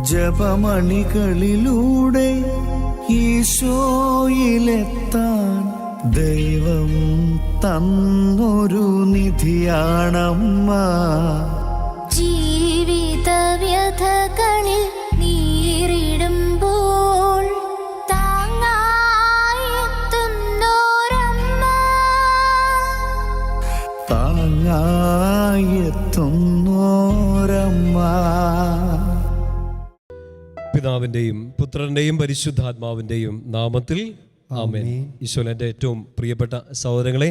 ജപമണികളിലൂടെ ഈശോയിലെത്താൻ ദൈവം തന്നൊരു നിധിയാണമ്മ. ജീവിത വ്യഥകളിൽ നീറിടുമ്പോൾ താങ്ങായെത്തുന്നോരമ്മ. പിതാവിൻ്റെയും പുത്രൻ്റെയും പരിശുദ്ധാത്മാവിൻ്റെയും നാമത്തിൽ ആമേൻ. ഈശോയുടെ ഏറ്റവും പ്രിയപ്പെട്ട സഹോദരങ്ങളെ,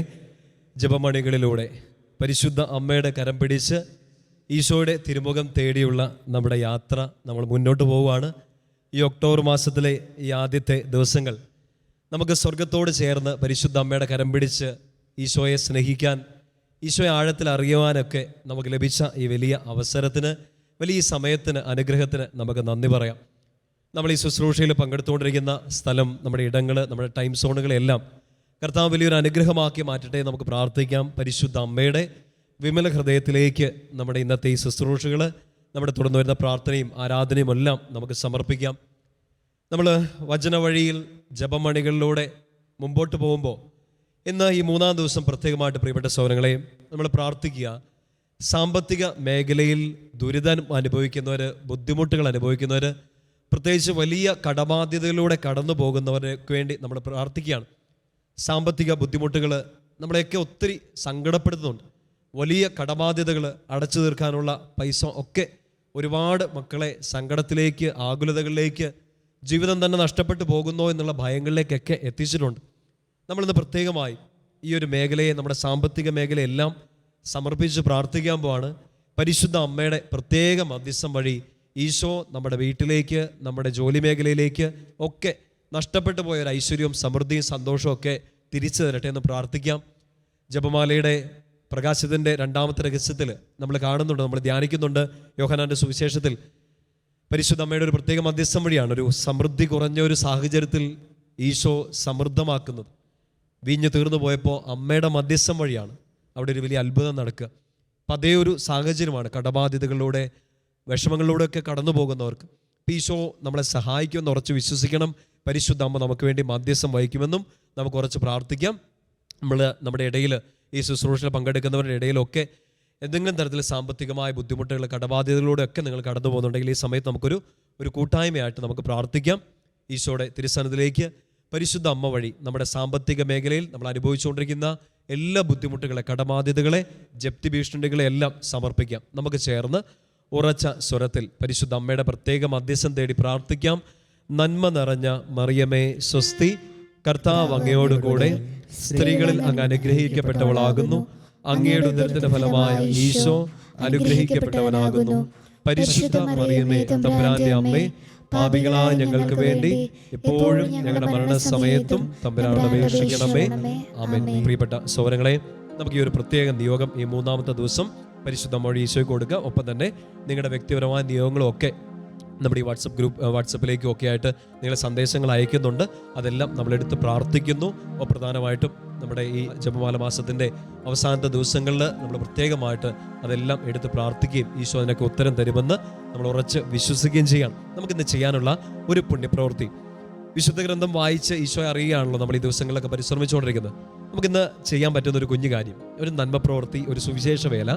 ജപമണികളിലൂടെ പരിശുദ്ധ അമ്മയുടെ കരം പിടിച്ച് ഈശോയുടെ തിരുമുഖം തേടിയുള്ള നമ്മുടെ യാത്ര നമ്മൾ മുന്നോട്ട് പോവുകയാണ്. ഈ ഒക്ടോബർ മാസത്തിലെ ഈ ആദ്യത്തെ ദിവസങ്ങൾ നമുക്ക് സ്വർഗത്തോട് ചേർന്ന് പരിശുദ്ധ അമ്മയുടെ കരം പിടിച്ച് ഈശോയെ സ്നേഹിക്കാൻ, ഈശോയെ ആഴത്തിൽ അറിയുവാനൊക്കെ നമുക്ക് ലഭിച്ച ഈ വലിയ അവസരത്തിന്, വലിയ സമയത്തിന്, അനുഗ്രഹത്തിന് നമുക്ക് നന്ദി പറയാം. നമ്മൾ ഈ ശുശ്രൂഷയിൽ പങ്കെടുത്തുകൊണ്ടിരിക്കുന്ന സ്ഥലം, നമ്മുടെ ഇടങ്ങൾ, നമ്മുടെ ടൈം സോണുകളെല്ലാം കർത്താവ് വലിയൊരു അനുഗ്രഹമാക്കി മാറ്റട്ടെ. നമുക്ക് പ്രാർത്ഥിക്കാം. പരിശുദ്ധ അമ്മയുടെ വിമല ഹൃദയത്തിലേക്ക് നമ്മുടെ ഇന്നത്തെ ഈ ശുശ്രൂഷകൾ, നമ്മുടെ തുടർന്ന് വരുന്ന പ്രാർത്ഥനയും ആരാധനയും എല്ലാം നമുക്ക് സമർപ്പിക്കാം. നമ്മൾ വചന വഴിയിൽ ജപമണികളിലൂടെ മുമ്പോട്ട് പോകുമ്പോൾ ഇന്ന് ഈ മൂന്നാം ദിവസം പ്രത്യേകമായിട്ട് പ്രിയപ്പെട്ട സഹോദരങ്ങളെ നമ്മൾ പ്രാർത്ഥിക്കുക. സാമ്പത്തിക മേഖലയിൽ ദുരിതം അനുഭവിക്കുന്നവർ, ബുദ്ധിമുട്ടുകൾ അനുഭവിക്കുന്നവർ, പ്രത്യേകിച്ച് വലിയ കടബാധ്യതകളിലൂടെ കടന്നു പോകുന്നവർക്ക് വേണ്ടി നമ്മൾ പ്രാർത്ഥിക്കുകയാണ്. സാമ്പത്തിക ബുദ്ധിമുട്ടുകൾ നമ്മളെയൊക്കെ ഒത്തിരി സങ്കടപ്പെടുത്തുന്നുണ്ട്. വലിയ കടബാധ്യതകൾ അടച്ചു തീർക്കാനുള്ള പൈസ ഒക്കെ ഒരുപാട് മക്കളെ സങ്കടത്തിലേക്ക്, ആകുലതകളിലേക്ക്, ജീവിതം തന്നെ നഷ്ടപ്പെട്ടു പോകുന്നോ എന്നുള്ള ഭയങ്ങളിലേക്കൊക്കെ എത്തിച്ചിട്ടുണ്ട്. നമ്മളിന്ന് പ്രത്യേകമായി ഈ ഒരു മേഖലയെ, നമ്മുടെ സാമ്പത്തിക മേഖലയെല്ലാം സമർപ്പിച്ച് പ്രാർത്ഥിക്കാൻ പോവാണ്. പരിശുദ്ധ അമ്മയുടെ പ്രത്യേക മധ്യസ്ഥം വഴി ഈശോ നമ്മുടെ വീട്ടിലേക്ക്, നമ്മുടെ ജോലി മേഖലയിലേക്ക് ഒക്കെ നഷ്ടപ്പെട്ടു പോയ ഒരു ഐശ്വര്യവും സമൃദ്ധിയും സന്തോഷവും ഒക്കെ തിരിച്ചു തരട്ടെ എന്ന് പ്രാർത്ഥിക്കാം. ജപമാലയുടെ പ്രകാശത്തിൻ്റെ രണ്ടാമത്തെ രഹസ്യത്തിൽ നമ്മൾ കാണുന്നുണ്ട്, നമ്മൾ ധ്യാനിക്കുന്നുണ്ട്. യോഹന്നാൻ്റെ സുവിശേഷത്തിൽ പരിശുദ്ധ അമ്മയുടെ ഒരു പ്രത്യേക മധ്യസ്ഥം വഴിയാണ് ഒരു സമൃദ്ധി കുറഞ്ഞ ഒരു സാഹചര്യത്തിൽ ഈശോ സമൃദ്ധമാക്കുന്നത്. വീഞ്ഞു തീർന്നു പോയപ്പോൾ അമ്മയുടെ മധ്യസ്ഥം വഴിയാണ് അവിടെ ഒരു വലിയ അത്ഭുതം നടക്കുക. അപ്പം അതേ ഒരു സാഹചര്യമാണ് കടബാധ്യതകളിലൂടെ, വിഷമങ്ങളിലൂടെയൊക്കെ കടന്നു പോകുന്നവർക്ക് ഈശോ നമ്മളെ സഹായിക്കുമെന്ന് ഉറച്ച് വിശ്വസിക്കണം. പരിശുദ്ധ അമ്മ നമുക്ക് വേണ്ടി മധ്യസ്ഥം വഹിക്കുമെന്നും നമുക്ക് ഉറച്ച് പ്രാർത്ഥിക്കാം. നമ്മുടെ ഇടയിൽ, ഈ ശുശ്രൂഷയിൽ പങ്കെടുക്കുന്നവരുടെ ഇടയിലൊക്കെ എന്തെങ്കിലും തരത്തിൽ സാമ്പത്തികമായ ബുദ്ധിമുട്ടുകൾ, കടബാധ്യതകളിലൂടെയൊക്കെ നിങ്ങൾ കടന്നു പോകുന്നുണ്ടെങ്കിൽ ഈ സമയത്ത് നമുക്കൊരു കൂട്ടായ്മയായിട്ട് നമുക്ക് പ്രാർത്ഥിക്കാം. ഈശോയുടെ തിരുസന്നിധിയിലേക്ക് പരിശുദ്ധ അമ്മ വഴി നമ്മുടെ സാമ്പത്തിക മേഖലയിൽ നമ്മൾ അനുഭവിച്ചുകൊണ്ടിരിക്കുന്ന എല്ലാ ബുദ്ധിമുട്ടുകളെ, കടബാധ്യതകളെ, ജപ്തി ഭീഷണികളെ എല്ലാം സമർപ്പിക്കാം. നമുക്ക് ചേർന്ന് ഉറച്ച സ്വരത്തിൽ പരിശുദ്ധ അമ്മയുടെ പ്രത്യേക മധ്യസ്ഥം തേടി പ്രാർത്ഥിക്കാം. നന്മ നിറഞ്ഞ മറിയമേ സ്വസ്തി, കർത്താവ് അങ്ങയോട് കൂടെ സ്ത്രീകളിൽ അങ്ങ് അനുഗ്രഹിക്കപ്പെട്ടവളാകുന്നു. അങ്ങയുടെ ഉദരത്തിന്റെ ഫലമായ ഈശോ അനുഗ്രഹിക്കപ്പെട്ടവനാകുന്നു. പരിശുദ്ധ മറിയമേ തമ്പുരാന്റെ അമ്മേ, പാപികളായ ഞങ്ങൾക്ക് വേണ്ടി ഇപ്പോഴും ഞങ്ങളുടെ മരണസമയത്തും തമ്പുരാനോട് അപേക്ഷിക്കണമേ. ആമേൻ. പ്രിയപ്പെട്ട സഹോദരങ്ങളെ, നമുക്ക് ഈ ഒരു പ്രത്യേക നിയോഗം ഈ മൂന്നാമത്തെ ദിവസം പരിശുദ്ധ മൊഴി ഈശോയ്ക്ക് കൊടുക്കുക. ഒപ്പം തന്നെ നിങ്ങളുടെ വ്യക്തിപരമായ നിയോഗങ്ങളും ഒക്കെ നമ്മുടെ ഈ വാട്സപ്പിലേക്കും ഒക്കെ ആയിട്ട് നിങ്ങൾ സന്ദേശങ്ങൾ അയക്കുന്നുണ്ട്. അതെല്ലാം നമ്മളെടുത്ത് പ്രാർത്ഥിക്കുന്നു. അപ്പോൾ പ്രധാനമായിട്ടും നമ്മുടെ ഈ ജപമാല മാസത്തിൻ്റെ അവസാനത്തെ ദിവസങ്ങളിൽ നമ്മൾ പ്രത്യേകമായിട്ട് അതെല്ലാം എടുത്ത് പ്രാർത്ഥിക്കുകയും ഈശോ അതിനൊക്കെ ഉത്തരം തരുമെന്ന് നമ്മൾ ഉറച്ച് വിശ്വസിക്കുകയും ചെയ്യണം. നമുക്കിന്ന് ചെയ്യാനുള്ള ഒരു പുണ്യപ്രവൃത്തി, വിശുദ്ധ ഗ്രന്ഥം വായിച്ച് ഈശോയെ അറിയുകയാണല്ലോ നമ്മൾ ഈ ദിവസങ്ങളിലൊക്കെ പരിശ്രമിച്ചുകൊണ്ടിരിക്കുന്നത്. നമുക്കിന്ന് ചെയ്യാൻ പറ്റുന്ന ഒരു കുഞ്ഞു കാര്യം, ഒരു നന്മ പ്രവൃത്തി, ഒരു സുവിശേഷ വേല.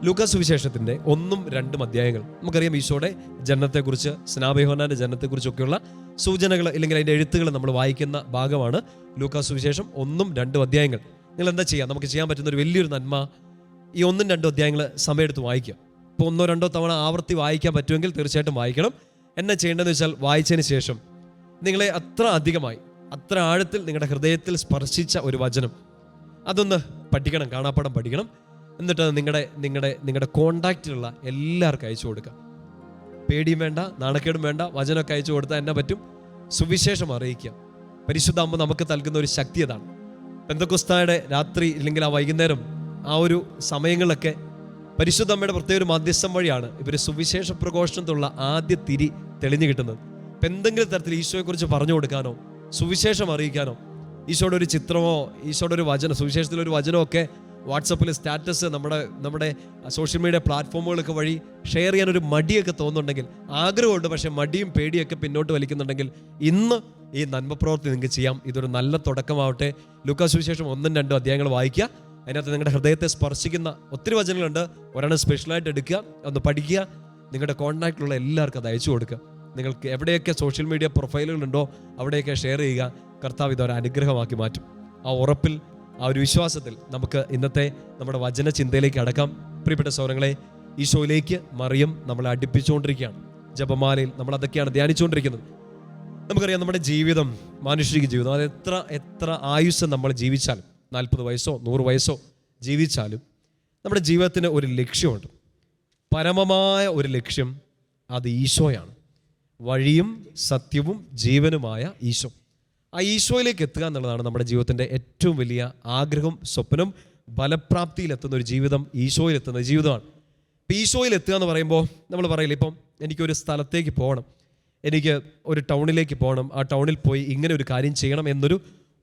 ലൂക്കാ സുവിശേഷത്തിൻ്റെ 1-2 അധ്യായങ്ങൾ നമുക്കറിയാം. ഈശോയുടെ ജനനത്തെക്കുറിച്ച്, സ്നാപക യോഹന്നാന്റെ ജനനത്തെക്കുറിച്ചൊക്കെയുള്ള സൂചനകൾ, ഇല്ലെങ്കിൽ അതിൻ്റെ എഴുത്തുകൾ നമ്മൾ വായിക്കുന്ന ഭാഗമാണ് ലൂക്കാ സുവിശേഷം 1-2 അധ്യായങ്ങൾ. നിങ്ങൾ എന്താ ചെയ്യുക? നമുക്ക് ചെയ്യാൻ പറ്റുന്ന ഒരു വലിയൊരു നന്മ, ഈ 1-2 അധ്യായങ്ങൾ സമയമെടുത്ത് വായിക്കുക. ഇപ്പോൾ 1-2 തവണ ആവർത്തി വായിക്കാൻ പറ്റുമെങ്കിൽ തീർച്ചയായിട്ടും വായിക്കണം. എന്നാ ചെയ്യേണ്ടതെന്ന് വെച്ചാൽ, വായിച്ചതിന് ശേഷം നിങ്ങളെ അത്ര അധികമായി, അത്ര ആഴത്തിൽ നിങ്ങളുടെ ഹൃദയത്തിൽ സ്പർശിച്ച ഒരു വചനം അതൊന്ന് പഠിക്കണം, കാണാപ്പാഠം പഠിക്കണം. എന്നിട്ട് നിങ്ങളുടെ കോണ്ടാക്റ്റിലുള്ള എല്ലാവർക്കും അയച്ചു കൊടുക്കാം. പേടിയും വേണ്ട, നാണക്കേടും വേണ്ട. വചനമൊക്കെ അയച്ചു കൊടുത്താൽ എന്നാ പറ്റും? സുവിശേഷം അറിയിക്കുക. പരിശുദ്ധ അമ്മ നമുക്ക് നൽകുന്ന ഒരു ശക്തി അതാണ്. പെന്തക്കോസ്തായുടെ രാത്രി, ഇല്ലെങ്കിൽ ആ വൈകുന്നേരം, ആ ഒരു സമയങ്ങളിലൊക്കെ പരിശുദ്ധ അമ്മയുടെ പ്രത്യേക ഒരു മധ്യസ്ഥം വഴിയാണ് ഇവർ സുവിശേഷ പ്രഘോഷണത്തിലുള്ള ആദ്യ തിരി തെളിഞ്ഞു കിട്ടുന്നത്. ഇപ്പം എന്തെങ്കിലും തരത്തിൽ ഈശോയെക്കുറിച്ച് പറഞ്ഞു കൊടുക്കാനോ, സുവിശേഷം അറിയിക്കാനോ, ഈശോയുടെ ഒരു ചിത്രമോ, ഈശോയുടെ ഒരു വചനം, സുവിശേഷത്തിലൊരു വചനമോ ഒക്കെ വാട്സപ്പിൽ സ്റ്റാറ്റസ് നമ്മുടെ സോഷ്യൽ മീഡിയ പ്ലാറ്റ്ഫോമുകളൊക്കെ വഴി ഷെയർ ചെയ്യാനൊരു മടിയൊക്കെ തോന്നുന്നുണ്ടെങ്കിൽ, ആഗ്രഹമുണ്ട് പക്ഷേ മടിയും പേടിയൊക്കെ പിന്നോട്ട് വലിക്കുന്നുണ്ടെങ്കിൽ, ഇന്ന് ഈ നന്മ പ്രവൃത്തി നിങ്ങൾക്ക് ചെയ്യാം. ഇതൊരു നല്ല തുടക്കമാവട്ടെ. ലൂക്കാ സുവിശേഷം 1-2 അധ്യായങ്ങൾ വായിക്കുക. അതിനകത്ത് നിങ്ങളുടെ ഹൃദയത്തെ സ്പർശിക്കുന്ന ഒത്തിരി വചനങ്ങളുണ്ട്. ഒരെണ്ണം സ്പെഷ്യലായിട്ട് എടുക്കുക, ഒന്ന് പഠിക്കുക. നിങ്ങളുടെ കോൺടാക്റ്റിലുള്ള എല്ലാവർക്കും അത് അയച്ചു കൊടുക്കുക. നിങ്ങൾക്ക് എവിടെയൊക്കെ സോഷ്യൽ മീഡിയ പ്രൊഫൈലുകളുണ്ടോ അവിടെയൊക്കെ ഷെയർ ചെയ്യുക. കർത്താവ് ഇതൊരു അനുഗ്രഹമാക്കി മാറ്റും. ആ ഉറപ്പിൽ, ആ ഒരു വിശ്വാസത്തിൽ നമുക്ക് ഇന്നത്തെ നമ്മുടെ വചന ചിന്തയിലേക്ക് അടക്കാം. പ്രിയപ്പെട്ട സഹോദരങ്ങളെ, ഈശോയിലേക്ക് മറിയം നമ്മളെ അടുപ്പിച്ചുകൊണ്ടിരിക്കുകയാണ്. ജപമാലയിൽ നമ്മൾ അതൊക്കെയാണ് ധ്യാനിച്ചുകൊണ്ടിരിക്കുന്നത്. നമുക്കറിയാം, നമ്മുടെ ജീവിതം, മാനുഷിക ജീവിതം, അത് എത്ര ആയുസ് നമ്മൾ ജീവിച്ചാലും, 40 വയസ്സോ 100 വയസ്സോ ജീവിച്ചാലും, നമ്മുടെ ജീവിതത്തിന് ഒരു ലക്ഷ്യമുണ്ട്. പരമമായ ഒരു ലക്ഷ്യം. അത് ഈശോയാണ്. വഴിയും സത്യവും ജീവനുമായ ഈശോ. ആ ഈശോയിലേക്ക് എത്തുക എന്നുള്ളതാണ് നമ്മുടെ ജീവിതത്തിൻ്റെ ഏറ്റവും വലിയ ആഗ്രഹം, സ്വപ്നം. ഫലപ്രാപ്തിയിലെത്തുന്ന ഒരു ജീവിതം, ഈശോയിലെത്തുന്ന ജീവിതമാണ്. ഇപ്പം ഈശോയിലെത്തുക എന്ന് പറയുമ്പോൾ നമ്മൾ പറയില്ല, ഇപ്പം എനിക്കൊരു സ്ഥലത്തേക്ക് പോകണം, എനിക്ക് ഒരു ടൗണിലേക്ക് പോകണം, ആ ടൗണിൽ പോയി ഇങ്ങനെ ഒരു കാര്യം ചെയ്യണം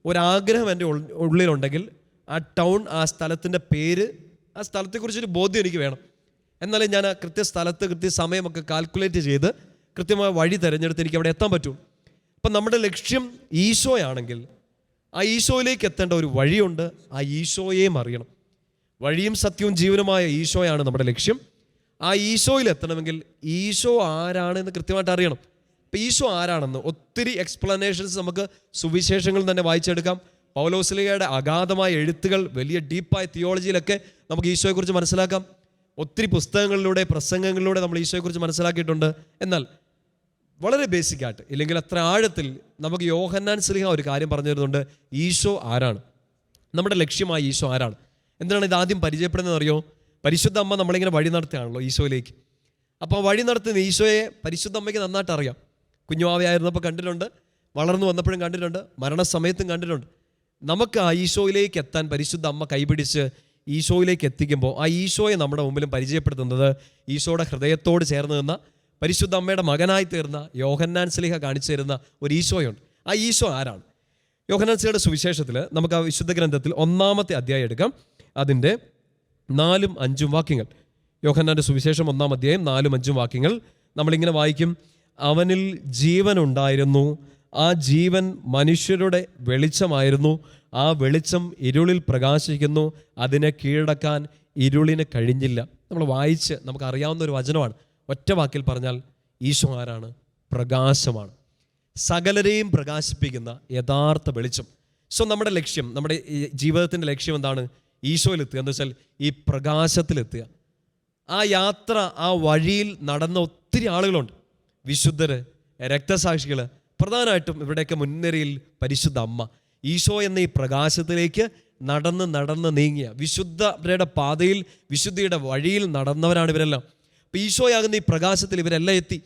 ഒരാഗ്രഹം എൻ്റെ ഉള്ളിലുണ്ടെങ്കിൽ, ആ ടൗൺ, ആ സ്ഥലത്തിൻ്റെ പേര്, ആ സ്ഥലത്തെക്കുറിച്ചൊരു ബോധ്യം എനിക്ക് വേണം. എന്നാലേ ഞാൻ ആ കൃത്യസ്ഥലത്ത് കൃത്യസമയമൊക്കെ കാൽക്കുലേറ്റ് ചെയ്ത് കൃത്യമായ വഴി തിരഞ്ഞെടുത്ത് എനിക്ക് അവിടെ എത്താൻ പറ്റും. അപ്പം നമ്മുടെ ലക്ഷ്യം ഈശോയാണെങ്കിൽ, ആ ഈശോയിലേക്ക് എത്തേണ്ട ഒരു വഴിയുണ്ട്. ആ ഈശോയെയും അറിയണം. വഴിയും സത്യവും ജീവനുമായ ഈശോയാണ് നമ്മുടെ ലക്ഷ്യം. ആ ഈശോയിൽ എത്തണമെങ്കിൽ ഈശോ ആരാണെന്ന് കൃത്യമായിട്ട് അറിയണം. അപ്പം ഈശോ ആരാണെന്ന് ഒത്തിരി എക്സ്പ്ലനേഷൻസ് നമുക്ക് സുവിശേഷങ്ങളിൽ തന്നെ വായിച്ചെടുക്കാം. പൗലോസ്ലീഹയുടെ അഗാധമായ എഴുത്തുകൾ, വലിയ ഡീപ്പായ തിയോളജിയിലൊക്കെ നമുക്ക് ഈശോയെക്കുറിച്ച് മനസ്സിലാക്കാം. ഒത്തിരി പുസ്തകങ്ങളിലൂടെ, പ്രസംഗങ്ങളിലൂടെ നമ്മൾ ഈശോയെക്കുറിച്ച് മനസ്സിലാക്കിയിട്ടുണ്ട്. എന്നാൽ വളരെ ബേസിക്കായിട്ട്, ഇല്ലെങ്കിൽ അത്ര ആഴത്തിൽ നമുക്ക് യോഹന്നാൻ ശ്ലീഹ ഒരു കാര്യം പറഞ്ഞു തരുന്നുണ്ട്. ഈശോ ആരാണ്, നമ്മുടെ ലക്ഷ്യമായ ഈശോ ആരാണ്. എന്തിനാണ് ഇത് ആദ്യം പരിചയപ്പെടുന്നത് അറിയോ? പരിശുദ്ധ അമ്മ നമ്മളിങ്ങനെ വഴി നടത്തുകയാണല്ലോ ഈശോയിലേക്ക്. അപ്പോൾ വഴി നടത്തുന്ന ഈശോയെ പരിശുദ്ധ അമ്മയ്ക്ക് നന്നായിട്ട് അറിയാം. കുഞ്ഞുവാവയായിരുന്നപ്പോൾ കണ്ടിട്ടുണ്ട്, വളർന്നു വന്നപ്പോഴും കണ്ടിട്ടുണ്ട്, മരണസമയത്തും കണ്ടിട്ടുണ്ട്. നമുക്ക് ആ ഈശോയിലേക്ക് എത്താൻ പരിശുദ്ധ അമ്മ കൈപിടിച്ച് ഈശോയിലേക്ക് എത്തിക്കുമ്പോൾ, ആ ഈശോയെ നമ്മുടെ മുമ്പിലും പരിചയപ്പെടുത്തുന്നത് ഈശോയുടെ ഹൃദയത്തോട് ചേർന്ന് നിന്ന, പരിശുദ്ധ അമ്മയുടെ മകനായി തീർന്ന യോഹന്നാൻ ശ്ലീഹ കാണിച്ചു തരുന്ന ഒരു ഈശോയുണ്ട്. ആ ഈശോ ആരാണ്? യോഹന്നാൻ ശ്ലീഹയുടെ സുവിശേഷത്തിൽ നമുക്ക് ആ വിശുദ്ധ ഗ്രന്ഥത്തിൽ 1-ാമത്തെ അധ്യായം എടുക്കാം. അതിൻ്റെ 4-5 വാക്യങ്ങൾ. യോഹന്നാൻ്റെ സുവിശേഷം 1-ാം അധ്യായം 4-5 വാക്യങ്ങൾ നമ്മളിങ്ങനെ വായിക്കും. അവനിൽ ജീവൻ ഉണ്ടായിരുന്നു, ആ ജീവൻ മനുഷ്യരുടെ വെളിച്ചമായിരുന്നു. ആ വെളിച്ചം ഇരുളിൽ പ്രകാശിക്കുന്നു, അതിനെ കീഴടക്കാൻ ഇരുളിന് കഴിഞ്ഞില്ല. നമ്മൾ വായിച്ച് നമുക്കറിയാവുന്ന ഒരു വചനമാണ്. ഒറ്റ വാക്കിൽ പറഞ്ഞാൽ ഈശോ ആരാണ്? പ്രകാശമാണ്. സകലരെയും പ്രകാശിപ്പിക്കുന്ന യഥാർത്ഥ വെളിച്ചം. സോ നമ്മുടെ ലക്ഷ്യം, നമ്മുടെ ഈ ജീവിതത്തിൻ്റെ ലക്ഷ്യം എന്താണ്? ഈശോയിലെത്തുക. എന്ന് വെച്ചാൽ ഈ പ്രകാശത്തിലെത്തുക. ആ യാത്ര, ആ വഴിയിൽ നടന്ന ഒത്തിരി ആളുകളുണ്ട്. വിശുദ്ധർ, രക്തസാക്ഷികൾ, പ്രധാനമായിട്ടും ഇവിടെയൊക്കെ മുൻനിരയിൽ പരിശുദ്ധ അമ്മ. ഈശോ എന്ന ഈ പ്രകാശത്തിലേക്ക് നടന്ന് നീങ്ങിയ, വിശുദ്ധരുടെ പാതയിൽ, വിശുദ്ധിയുടെ വഴിയിൽ നടന്നവരാണ് ഇവരെല്ലാം. അപ്പോൾ ഈശോയാകുന്ന ഈ പ്രകാശത്തിൽ ഇവരെല്ലാം എത്തി.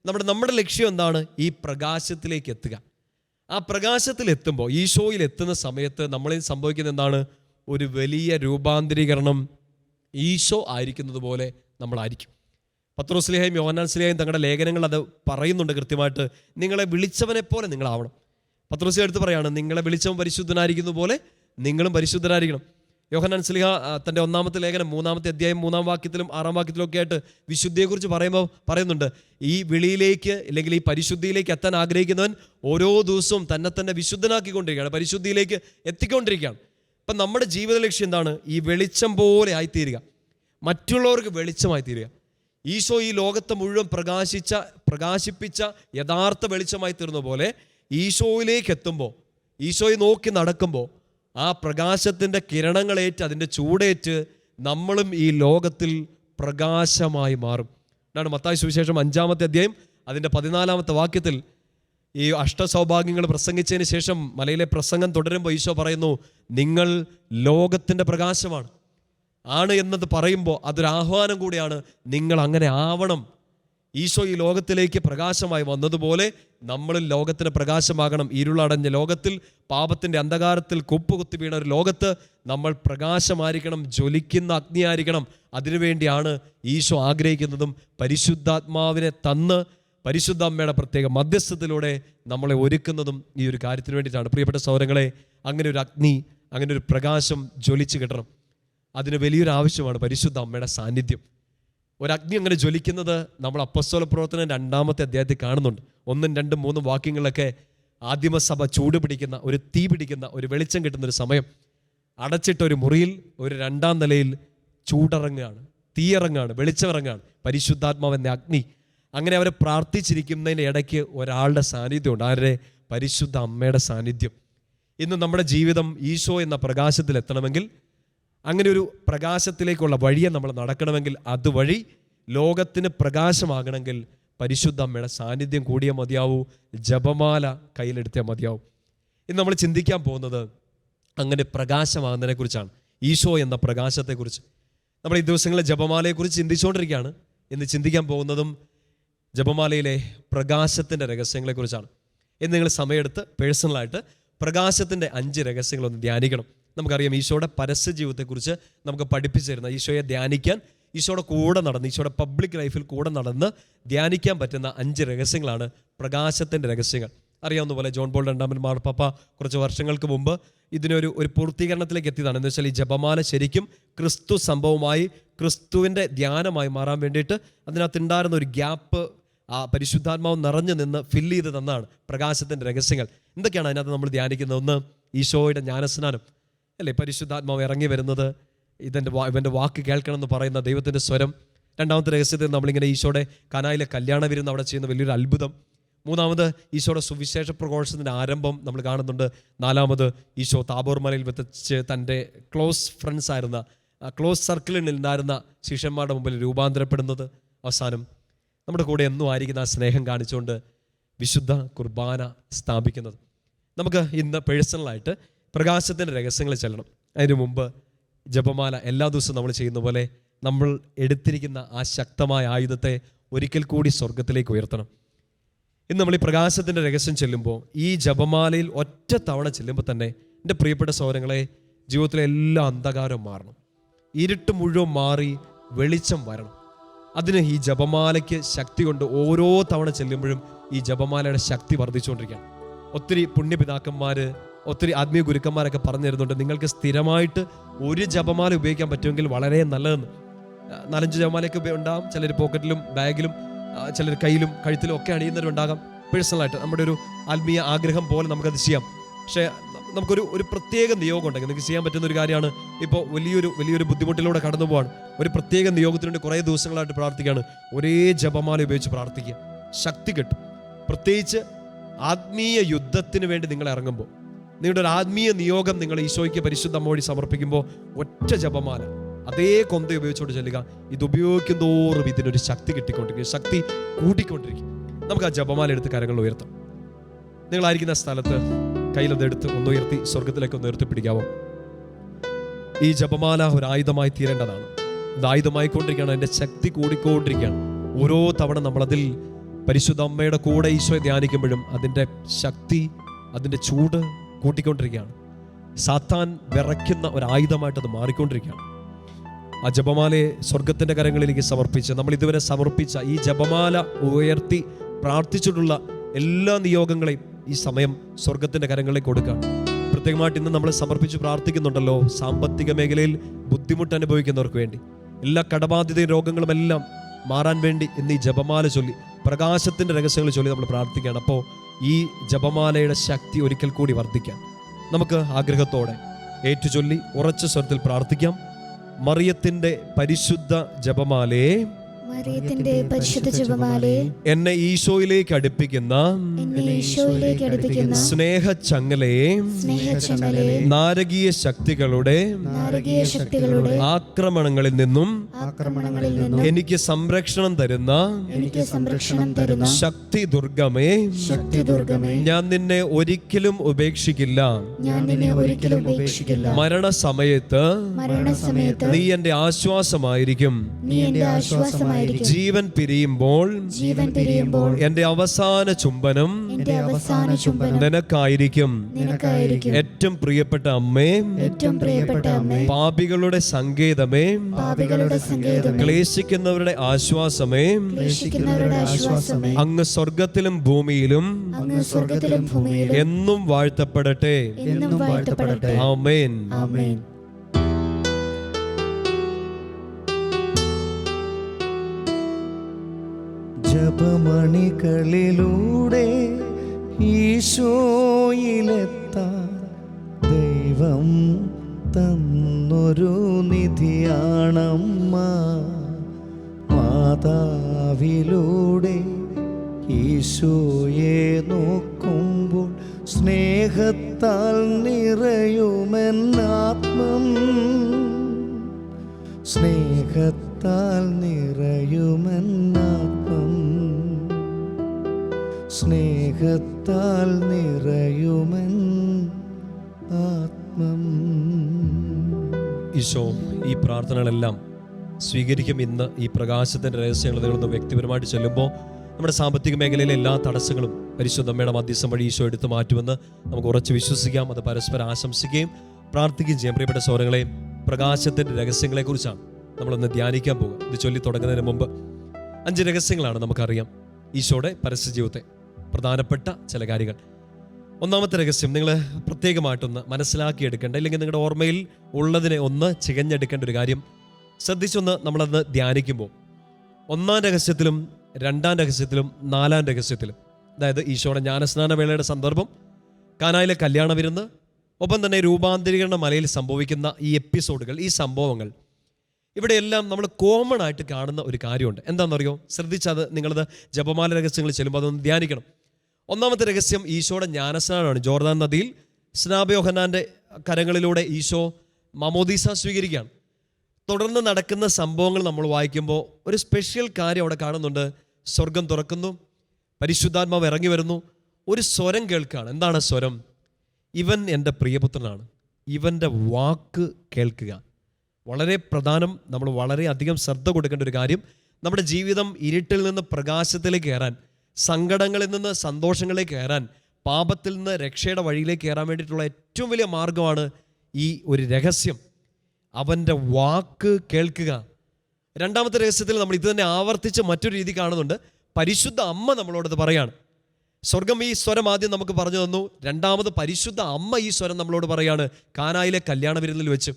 നമ്മുടെ ലക്ഷ്യം എന്താണ്? ഈ പ്രകാശത്തിലേക്ക് എത്തുക. ആ പ്രകാശത്തിലെത്തുമ്പോൾ, ഈശോയിൽ എത്തുന്ന സമയത്ത് നമ്മളിൽ സംഭവിക്കുന്ന എന്താണ്? ഒരു വലിയ രൂപാന്തരീകരണം. ഈശോ ആയിരിക്കുന്നത് പോലെ നമ്മളായിരിക്കും. പത്രോസ് ശ്ലീഹയും യോഹന്നാൻ ശ്ലീഹയും തങ്ങളുടെ ലേഖനങ്ങൾ അത് പറയുന്നുണ്ട് കൃത്യമായിട്ട്. നിങ്ങളെ വിളിച്ചവനെ പോലെ നിങ്ങളാവണം. പത്രോസ് എടുത്ത് പറയാണ്, നിങ്ങളെ വിളിച്ചവൻ പരിശുദ്ധനായിരിക്കുന്ന പോലെ നിങ്ങളും പരിശുദ്ധനായിരിക്കണം. യോഹന്നാൻ ശ്ലീഹ തൻ്റെ 1-ാമത്തെ ലേഖനം 3-ാമത്തെ അധ്യായം 3-ാം വാക്യത്തിലും 6-ാം വാക്യത്തിലും ഒക്കെ ആയിട്ട് വിശുദ്ധിയെക്കുറിച്ച് പറയുന്നുണ്ട്. ഈ വിളിയിലേക്ക്, അല്ലെങ്കിൽ ഈ പരിശുദ്ധിയിലേക്ക് എത്താൻ ആഗ്രഹിക്കുന്നവൻ ഓരോ ദിവസവും തന്നെ വിശുദ്ധനാക്കിക്കൊണ്ടിരിക്കുകയാണ്, പരിശുദ്ധിയിലേക്ക് എത്തിക്കൊണ്ടിരിക്കുകയാണ്. അപ്പം നമ്മുടെ ജീവിത ലക്ഷ്യം എന്താണ്? ഈ വെളിച്ചം പോലെ ആയിത്തീരുക, മറ്റുള്ളവർക്ക് വെളിച്ചമായി തീരുക. ഈശോ ഈ ലോകത്തെ മുഴുവൻ പ്രകാശിപ്പിച്ച യഥാർത്ഥ വെളിച്ചമായി തീർന്ന പോലെ ഈശോയിലേക്ക് എത്തുമ്പോൾ, ഈശോയെ നോക്കി നടക്കുമ്പോൾ, ആ പ്രകാശത്തിൻ്റെ കിരണങ്ങളേറ്റ്, അതിൻ്റെ ചൂടേറ്റ് നമ്മളും ഈ ലോകത്തിൽ പ്രകാശമായി മാറും. എന്നാണ് മത്തായി സുവിശേഷം 5-ാമത്തെ അധ്യായം അതിൻ്റെ 14-ാമത്തെ വാക്യത്തിൽ ഈ അഷ്ടസൗഭാഗ്യങ്ങൾ പ്രസംഗിച്ചതിന് ശേഷം മലയിലെ പ്രസംഗം തുടരുമ്പോൾ ഈശോ പറയുന്നു, നിങ്ങൾ ലോകത്തിൻ്റെ പ്രകാശമാണ്. ആണ് എന്നത് പറയുമ്പോൾ അതൊരു ആഹ്വാനം കൂടിയാണ്. നിങ്ങൾ അങ്ങനെ ആവണം. ഈശോ ഈ ലോകത്തിലേക്ക് പ്രകാശമായി വന്നതുപോലെ നമ്മളിൽ ലോകത്തിന് പ്രകാശമാകണം. ഇരുളടഞ്ഞ ലോകത്തിൽ, പാപത്തിൻ്റെ അന്ധകാരത്തിൽ കുപ്പുകുത്തി വീണ ഒരു ലോകത്ത് നമ്മൾ പ്രകാശമായിരിക്കണം, ജ്വലിക്കുന്ന അഗ്നിയായിരിക്കണം. അതിനുവേണ്ടിയാണ് ഈശോ ആഗ്രഹിക്കുന്നതും പരിശുദ്ധാത്മാവിനെ തന്ന് പരിശുദ്ധ അമ്മയുടെ പ്രത്യേക മധ്യസ്ഥത്തിലൂടെ നമ്മളെ ഒരുക്കുന്നതും ഈ ഒരു കാര്യത്തിന് വേണ്ടിയിട്ടാണ്. പ്രിയപ്പെട്ട സഹോദരങ്ങളെ, അങ്ങനെ ഒരു അഗ്നി, അങ്ങനെ ഒരു പ്രകാശം ജ്വലിച്ച് കിട്ടണം. അതിന് വലിയൊരു ആവശ്യമാണ് പരിശുദ്ധ അമ്മയുടെ സാന്നിധ്യം. ഒരഗ്നി അങ്ങനെ ജ്വലിക്കുന്നത് നമ്മൾ അപ്പോസ്തല പ്രവർത്തനം 2-ാമത്തെ അധ്യായത്തിൽ കാണുന്നുണ്ട്. 1, 2, 3 വാക്യങ്ങളിലൊക്കെ ആദിമസഭ ചൂട് പിടിക്കുന്ന, ഒരു തീ പിടിക്കുന്ന, ഒരു വെളിച്ചം കിട്ടുന്ന ഒരു സമയം. അടച്ചിട്ട ഒരു മുറിയിൽ ഒരു 2-ാം നിലയിൽ ചൂടിറങ്ങുകയാണ്, തീയിറങ്ങുകയാണ്, വെളിച്ചമിറങ്ങുകയാണ്, പരിശുദ്ധാത്മാവെന്ന അഗ്നി. അങ്ങനെ അവരെ പ്രാർത്ഥിച്ചിരിക്കുന്നതിൻ്റെ ഇടയ്ക്ക് ഒരാളുടെ സാന്നിധ്യമുണ്ട്. ആരുടെ? പരിശുദ്ധ അമ്മയുടെ സാന്നിധ്യം. ഇന്ന് നമ്മുടെ ജീവിതം ഈശോ എന്ന പ്രകാശത്തിൽ എത്തണമെങ്കിൽ, അങ്ങനെ ഒരു പ്രകാശത്തിലേക്കുള്ള വഴിയെ നമ്മൾ നടക്കണമെങ്കിൽ, അതുവഴി ലോകത്തിന് പ്രകാശമാകണമെങ്കിൽ പരിശുദ്ധ അമ്മയുടെ സാന്നിധ്യം കൂടിയേ മതിയാവൂ, ജപമാല കയ്യിലെടുത്തേ മതിയാവൂ. ഇന്ന് നമ്മൾ ചിന്തിക്കാൻ പോകുന്നത് അങ്ങനെ പ്രകാശമാകുന്നതിനെക്കുറിച്ചാണ്, ഈശോ എന്ന പ്രകാശത്തെക്കുറിച്ച്. നമ്മൾ ഈ ദിവസങ്ങളിൽ ജപമാലയെക്കുറിച്ച് ചിന്തിച്ചുകൊണ്ടിരിക്കുകയാണ്. ഇന്ന് ചിന്തിക്കാൻ പോകുന്നതും ജപമാലയിലെ പ്രകാശത്തിൻ്റെ രഹസ്യങ്ങളെക്കുറിച്ചാണ്. ഇന്ന് നിങ്ങൾ സമയമെടുത്ത് പേഴ്സണലായിട്ട് പ്രകാശത്തിൻ്റെ 5 രഹസ്യങ്ങളൊന്ന് ധ്യാനിക്കണം. നമുക്കറിയാം ഈശോയുടെ പരസ്യ ജീവിതത്തെക്കുറിച്ച് നമുക്ക് പഠിപ്പിച്ചു തരുന്ന, ഈശോയെ ധ്യാനിക്കാൻ, ഈശോയുടെ കൂടെ നടന്ന്, ഈശോയുടെ പബ്ലിക് ലൈഫിൽ കൂടെ നടന്ന് ധ്യാനിക്കാൻ പറ്റുന്ന 5 രഹസ്യങ്ങളാണ് പ്രകാശത്തിൻ്റെ രഹസ്യങ്ങൾ. അറിയാവുന്ന പോലെ ജോൺ പോൾ രണ്ടാമൻ മാർപ്പാപ്പ കുറച്ച് വർഷങ്ങൾക്ക് മുമ്പ് ഇതിനൊരു പൂർത്തീകരണത്തിലേക്ക് എത്തിയതാണ്. എന്ന് വെച്ചാൽ ഈ ജപമാല ശരിക്കും ക്രിസ്തു സംഭവമായി, ക്രിസ്തുവിൻ്റെ ധ്യാനമായി മാറാൻ വേണ്ടിയിട്ട് അതിനകത്തുണ്ടായിരുന്ന ഒരു ഗ്യാപ്പ് പരിശുദ്ധാത്മാവ് നിറഞ്ഞു നിന്ന് ഫില്ല് ചെയ്ത് തന്നാണ് പ്രകാശത്തിൻ്റെ രഹസ്യങ്ങൾ. എന്തൊക്കെയാണ് അതിനകത്ത് നമ്മൾ ധ്യാനിക്കുന്നത്? ഒന്ന്, ഈശോയുടെ ജ്ഞാനസ്നാനം അല്ലേ, പരിശുദ്ധാത്മാവ് ഇറങ്ങി വരുന്നത്, ഇവൻ്റെ വാക്ക് കേൾക്കണം എന്ന് പറയുന്ന ദൈവത്തിൻ്റെ സ്വരം. 2-ാമത്തെ രഹസ്യത്തിൽ നമ്മളിങ്ങനെ ഈശോയുടെ കാനായിലെ കല്യാണ വിരുന്ന് അവിടെ ചെയ്യുന്ന വലിയൊരു അത്ഭുതം. 3-ാമത് ഈശോയുടെ സുവിശേഷ പ്രഘോഷണത്തിൻ്റെ ആരംഭം നമ്മൾ കാണുന്നുണ്ട്. 4-ാമത് ഈശോ താബോർ മലയിൽ വെച്ച് തൻ്റെ ക്ലോസ് ഫ്രണ്ട്സ് ആയിരുന്ന, ക്ലോസ് സർക്കിളിൽ ഉണ്ടായിരുന്ന ശിഷ്യന്മാരുടെ മുമ്പിൽ രൂപാന്തരപ്പെടുന്നത്. അവസാനം നമ്മുടെ കൂടെ എന്നും ആയിരിക്കുന്ന ആ സ്നേഹം കാണിച്ചുകൊണ്ട് വിശുദ്ധ കുർബാന സ്ഥാപിക്കുന്നത്. നമുക്ക് ഇന്ന് പേഴ്സണലായിട്ട് പ്രകാശത്തിൻ്റെ രഹസ്യങ്ങൾ ചെല്ലണം. അതിനു മുമ്പ് ജപമാല എല്ലാ ദിവസവും നമ്മൾ ചെയ്യുന്ന പോലെ നമ്മൾ എടുത്തിരിക്കുന്ന ആ ശക്തമായ ആയുധത്തെ ഒരിക്കൽ കൂടി സ്വർഗത്തിലേക്ക് ഉയർത്തണം. ഇന്ന് നമ്മൾ ഈ പ്രകാശത്തിൻ്റെ രഹസ്യം ചെല്ലുമ്പോൾ, ഈ ജപമാലയിൽ ഒറ്റ തവണ ചെല്ലുമ്പോൾ തന്നെ എൻ്റെ പ്രിയപ്പെട്ട സഹോദരങ്ങളെ, ജീവിതത്തിലെ എല്ലാ അന്ധകാരവും മാറണം, ഇരുട്ട് മുഴുവൻ മാറി വെളിച്ചം വരണം. അതിന് ഈ ജപമാലയ്ക്ക് ശക്തി കൊണ്ട് ഓരോ തവണ ചെല്ലുമ്പോഴും ഈ ജപമാലയുടെ ശക്തി വർദ്ധിച്ചുകൊണ്ടിരിക്കുകയാണ്. ഒത്തിരി പുണ്യപിതാക്കന്മാർ, ഒത്തിരി ആത്മീയ ഗുരുക്കന്മാരൊക്കെ പറഞ്ഞു തരുന്നുണ്ട്, നിങ്ങൾക്ക് സ്ഥിരമായിട്ട് ഒരു ജപമാല ഉപയോഗിക്കാൻ പറ്റുമെങ്കിൽ വളരെ നല്ലതെന്ന്. 4-5 ജപമാലയൊക്കെ ഉണ്ടാകും, ചിലർ പോക്കറ്റിലും ബാഗിലും, ചിലർ കയ്യിലും കഴുത്തിലും ഒക്കെ അണിയുന്നവരുണ്ടാകാം. പേഴ്സണലായിട്ട് നമ്മുടെ ഒരു ആത്മീയ ആഗ്രഹം പോലെ നമുക്കത് ചെയ്യാം. പക്ഷേ നമുക്കൊരു പ്രത്യേക നിയോഗം ഉണ്ടെങ്കിൽ നിങ്ങൾക്ക് ചെയ്യാൻ പറ്റുന്ന ഒരു കാര്യമാണ്. ഇപ്പോൾ വലിയൊരു ബുദ്ധിമുട്ടിലൂടെ കടന്നു പോവാണ്, ഒരു പ്രത്യേക നിയോഗത്തിന് വേണ്ടി കുറേ ദിവസങ്ങളായിട്ട് പ്രാർത്ഥിക്കുകയാണ്. ഒരേ ജപമാല ഉപയോഗിച്ച് പ്രാർത്ഥിക്കുക, ശക്തി കിട്ടും. പ്രത്യേകിച്ച് ആത്മീയ യുദ്ധത്തിന് വേണ്ടി നിങ്ങൾ ഇറങ്ങുമ്പോൾ, നിങ്ങളുടെ ഒരു ആത്മീയ നിയോഗം നിങ്ങൾ ഈശോയ്ക്ക് പരിശുദ്ധ അമ്മ വഴി സമർപ്പിക്കുമ്പോൾ, ഒറ്റ ജപമാല അതേ കൊന്ത ഉപയോഗിച്ചുകൊണ്ട് ചെല്ലുക. ഇത് ഉപയോഗിക്കും തോറും ഇതിനൊരു ശക്തി കിട്ടിക്കൊണ്ടിരിക്കും, ശക്തി കൂട്ടിക്കൊണ്ടിരിക്കും. നമുക്ക് ആ ജപമാല എടുത്ത് കരങ്ങൾ ഉയർത്താം. നിങ്ങളായിരിക്കുന്ന സ്ഥലത്ത് കയ്യിലതെടുത്ത് ഒന്ന് ഉയർത്തി സ്വർഗത്തിലേക്ക് ഒന്ന് ഉയർത്തി പിടിക്കാമോ? ഈ ജപമാല ഒരു ആയുധമായി തീരേണ്ടതാണ്. ഇത് ആയുധമായിക്കൊണ്ടിരിക്കുകയാണ്, അതിൻ്റെ ശക്തി കൂടിക്കൊണ്ടിരിക്കുകയാണ്. ഓരോ തവണ നമ്മളതിൽ പരിശുദ്ധ അമ്മയുടെ കൂടെ ഈശോയെ ധ്യാനിക്കുമ്പോഴും അതിൻ്റെ ശക്തി, അതിൻ്റെ ചൂട് കൂട്ടിക്കൊണ്ടിരിക്കുകയാണ്. സാത്താൻ വിറയ്ക്കുന്ന ഒരു ആയുധമായിട്ട് അത് മാറിക്കൊണ്ടിരിക്കുകയാണ്. ആ ജപമാലയെ സ്വർഗത്തിൻ്റെ കരങ്ങളിലേക്ക് സമർപ്പിച്ച്, നമ്മൾ ഇതുവരെ സമർപ്പിച്ച ഈ ജപമാല ഉയർത്തി പ്രാർത്ഥിച്ചിട്ടുള്ള എല്ലാ നിയോഗങ്ങളെയും ഈ സമയം സ്വർഗത്തിൻ്റെ കരങ്ങളിലേക്ക് കൊടുക്കുക. പ്രത്യേകമായിട്ട് ഇന്ന് നമ്മൾ സമർപ്പിച്ച് പ്രാർത്ഥിക്കുന്നുണ്ടല്ലോ, സാമ്പത്തിക മേഖലയിൽ ബുദ്ധിമുട്ട് അനുഭവിക്കുന്നവർക്ക് വേണ്ടി, എല്ലാ കടബാധ്യതയും രോഗങ്ങളും എല്ലാം മാറാൻ വേണ്ടി ഇന്ന് ഈ ജപമാല ചൊല്ലി, പ്രകാശത്തിൻ്റെ രഹസ്യങ്ങൾ ചൊല്ലി നമ്മൾ പ്രാർത്ഥിക്കുകയാണ്. അപ്പോൾ ഈ ജപമാലയുടെ ശക്തി ഒരിക്കൽ കൂടി വർദ്ധിക്കാം. നമുക്ക് ആഗ്രഹത്തോടെ ഏറ്റുചൊല്ലി ഉറച്ച സ്വരത്തിൽ പ്രാർത്ഥിക്കാം. മറിയത്തിൻ്റെ പരിശുദ്ധ ജപമാലയെ, മറിയത്തിന്റെ പരിശുദ്ധ ജപമാലയെ, എന്നെ ഈശോയിലേക്ക് അടുപ്പിക്കുന്ന സ്നേഹച്ചങ്ങലയെ, നാരകീയ ശക്തികളുടെ ആക്രമണങ്ങളിൽ നിന്നും എനിക്ക് സംരക്ഷണം തരുന്ന ശക്തി ദുർഗമേ, ഞാൻ നിന്നെ ഒരിക്കലും ഉപേക്ഷിക്കില്ല. മരണസമയത്ത് നീ എന്റെ ആശ്വാസമായിരിക്കും. ജീവൻ പിരിയുമ്പോൾ എന്റെ അവസാന ചുംബനം നിനക്കായിരിക്കും. ഏറ്റവും പ്രിയപ്പെട്ട അമ്മേ, പാപികളുടെ സങ്കേതമേ, ക്ലേശിക്കുന്നവരുടെ ആശ്വാസമേ, അങ്ങ് സ്വർഗത്തിലും ഭൂമിയിലും എന്നും വാഴ്ത്തപ്പെടട്ടെ. ആമേൻ. ജപമണികളിലൂടെ ഈശോയിലെത്താൻ ദൈവം തന്നൊരു നിധിയാണമ്മ. മാതാവിലൂടെ ഈശോയെ നോക്കുമ്പോൾ സ്നേഹത്താൽ നിറയുമെന്നാത്മം, സ്നേഹത്താൽ നിറയുമെന്നാത്മം, സ്നേഹത്താൽ നിറയുമെൻ ആത്മം. ഈശോ ഈ പ്രാർത്ഥനകളെല്ലാം സ്വീകരിക്കും. ഇന്ന് ഈ പ്രകാശത്തിൻ്റെ രഹസ്യങ്ങൾ നിങ്ങളൊന്ന് വ്യക്തിപരമായിട്ട് ചെല്ലുമ്പോൾ നമ്മുടെ സാമ്പത്തിക മേഖലയിലെ എല്ലാ തടസ്സങ്ങളും പരിശുദ്ധ അമ്മയുടെ മധ്യസ്ഥം വഴി ഈശോ എടുത്തു മാറ്റുമെന്ന് നമുക്ക് ഉറച്ച് വിശ്വസിക്കാം. അത് പരസ്പരം ആശംസിക്കുകയും പ്രാർത്ഥിക്കുകയും ചെയ്യാം. പ്രിയപ്പെട്ട സഹോദരങ്ങളെ, പ്രകാശത്തിൻ്റെ രഹസ്യങ്ങളെക്കുറിച്ചാണ് നമ്മളൊന്ന് ധ്യാനിക്കാൻ പോകുക. ഇത് ചൊല്ലി തുടങ്ങുന്നതിന് മുമ്പ് 5 രഹസ്യങ്ങളാണ് നമുക്കറിയാം ഈശോയുടെ പരസ്യ ജീവിതത്തെ പ്രധാനപ്പെട്ട ചില കാര്യങ്ങൾ. ഒന്നാമത്തെ രഹസ്യം നിങ്ങൾ പ്രത്യേകമായിട്ടൊന്ന് മനസ്സിലാക്കിയെടുക്കേണ്ട, ഇല്ലെങ്കിൽ നിങ്ങളുടെ ഓർമ്മയിൽ ഉള്ളതിനെ ഒന്ന് ചികഞ്ഞെടുക്കേണ്ട ഒരു കാര്യം ശ്രദ്ധിച്ചൊന്ന് നമ്മളത് ധ്യാനിക്കുമ്പോൾ 1-ാം രഹസ്യത്തിലും 2-ാം രഹസ്യത്തിലും 4-ാം രഹസ്യത്തിലും, അതായത് ഈശോയുടെ ജ്ഞാനസ്നാന വേളയുടെ സന്ദർഭം, കാനായിലെ കല്യാണ വിരുന്ന്, ഒപ്പം തന്നെ രൂപാന്തരീകരണ മലയിൽ സംഭവിക്കുന്ന ഈ എപ്പിസോഡുകൾ, ഈ സംഭവങ്ങൾ, ഇവിടെയെല്ലാം നമ്മൾ കോമൺ ആയിട്ട് കാണുന്ന ഒരു കാര്യമുണ്ട്. എന്താണെന്നറിയോ? ശ്രദ്ധിച്ചത് നിങ്ങളത് ജപമാല രഹസ്യങ്ങൾ ചെല്ലുമ്പോൾ അതൊന്ന് ധ്യാനിക്കണം. 1-ാമത്തെ രഹസ്യം ഈശോയുടെ ജ്ഞാനസ്നാനമാണ്. ജോർദാൻ നദിയിൽ സ്നാപയോഹന്നാൻ്റെ കരങ്ങളിലൂടെ ഈശോ മമോദീസ സ്വീകരിക്കുകയാണ്. തുടർന്ന് നടക്കുന്ന സംഭവങ്ങൾ നമ്മൾ വായിക്കുമ്പോൾ ഒരു സ്പെഷ്യൽ കാര്യം അവിടെ കാണുന്നുണ്ട്. സ്വർഗം തുറക്കുന്നു, പരിശുദ്ധാത്മാവ് ഇറങ്ങി വരുന്നു, ഒരു സ്വരം കേൾക്കുകയാണ്. എന്താണ് സ്വരം? ഇവൻ എൻ്റെ പ്രിയപുത്രനാണ്, ഇവൻ്റെ വാക്ക് കേൾക്കുക. വളരെ പ്രധാനം, നമ്മൾ വളരെയധികം ശ്രദ്ധ കൊടുക്കേണ്ട ഒരു കാര്യം. നമ്മുടെ ജീവിതം ഇരുട്ടിൽ നിന്ന് പ്രകാശത്തിലേക്ക് കയറാൻ, സങ്കടങ്ങളിൽ നിന്ന് സന്തോഷങ്ങളിലേക്ക് കയറാൻ, പാപത്തിൽ നിന്ന് രക്ഷയുടെ വഴിയിലേക്ക് കയറാൻ വേണ്ടിയിട്ടുള്ള ഏറ്റവും വലിയ മാർഗമാണ് ഈ ഒരു രഹസ്യം, അവൻ്റെ വാക്ക് കേൾക്കുക. 2-ാമത്തെ രഹസ്യത്തിൽ നമ്മൾ ഇത് തന്നെ ആവർത്തിച്ച് മറ്റൊരു രീതി കാണുന്നുണ്ട്. പരിശുദ്ധ അമ്മ നമ്മളോടത് പറയാണ്. സ്വർഗം ഈ സ്വരം ആദ്യം നമുക്ക് പറഞ്ഞു തന്നു. 2-ാമത് പരിശുദ്ധ അമ്മ ഈ സ്വരം നമ്മളോട് പറയാണ് കാനായിലെ കല്യാണ വിരുന്നിൽ വെച്ച്.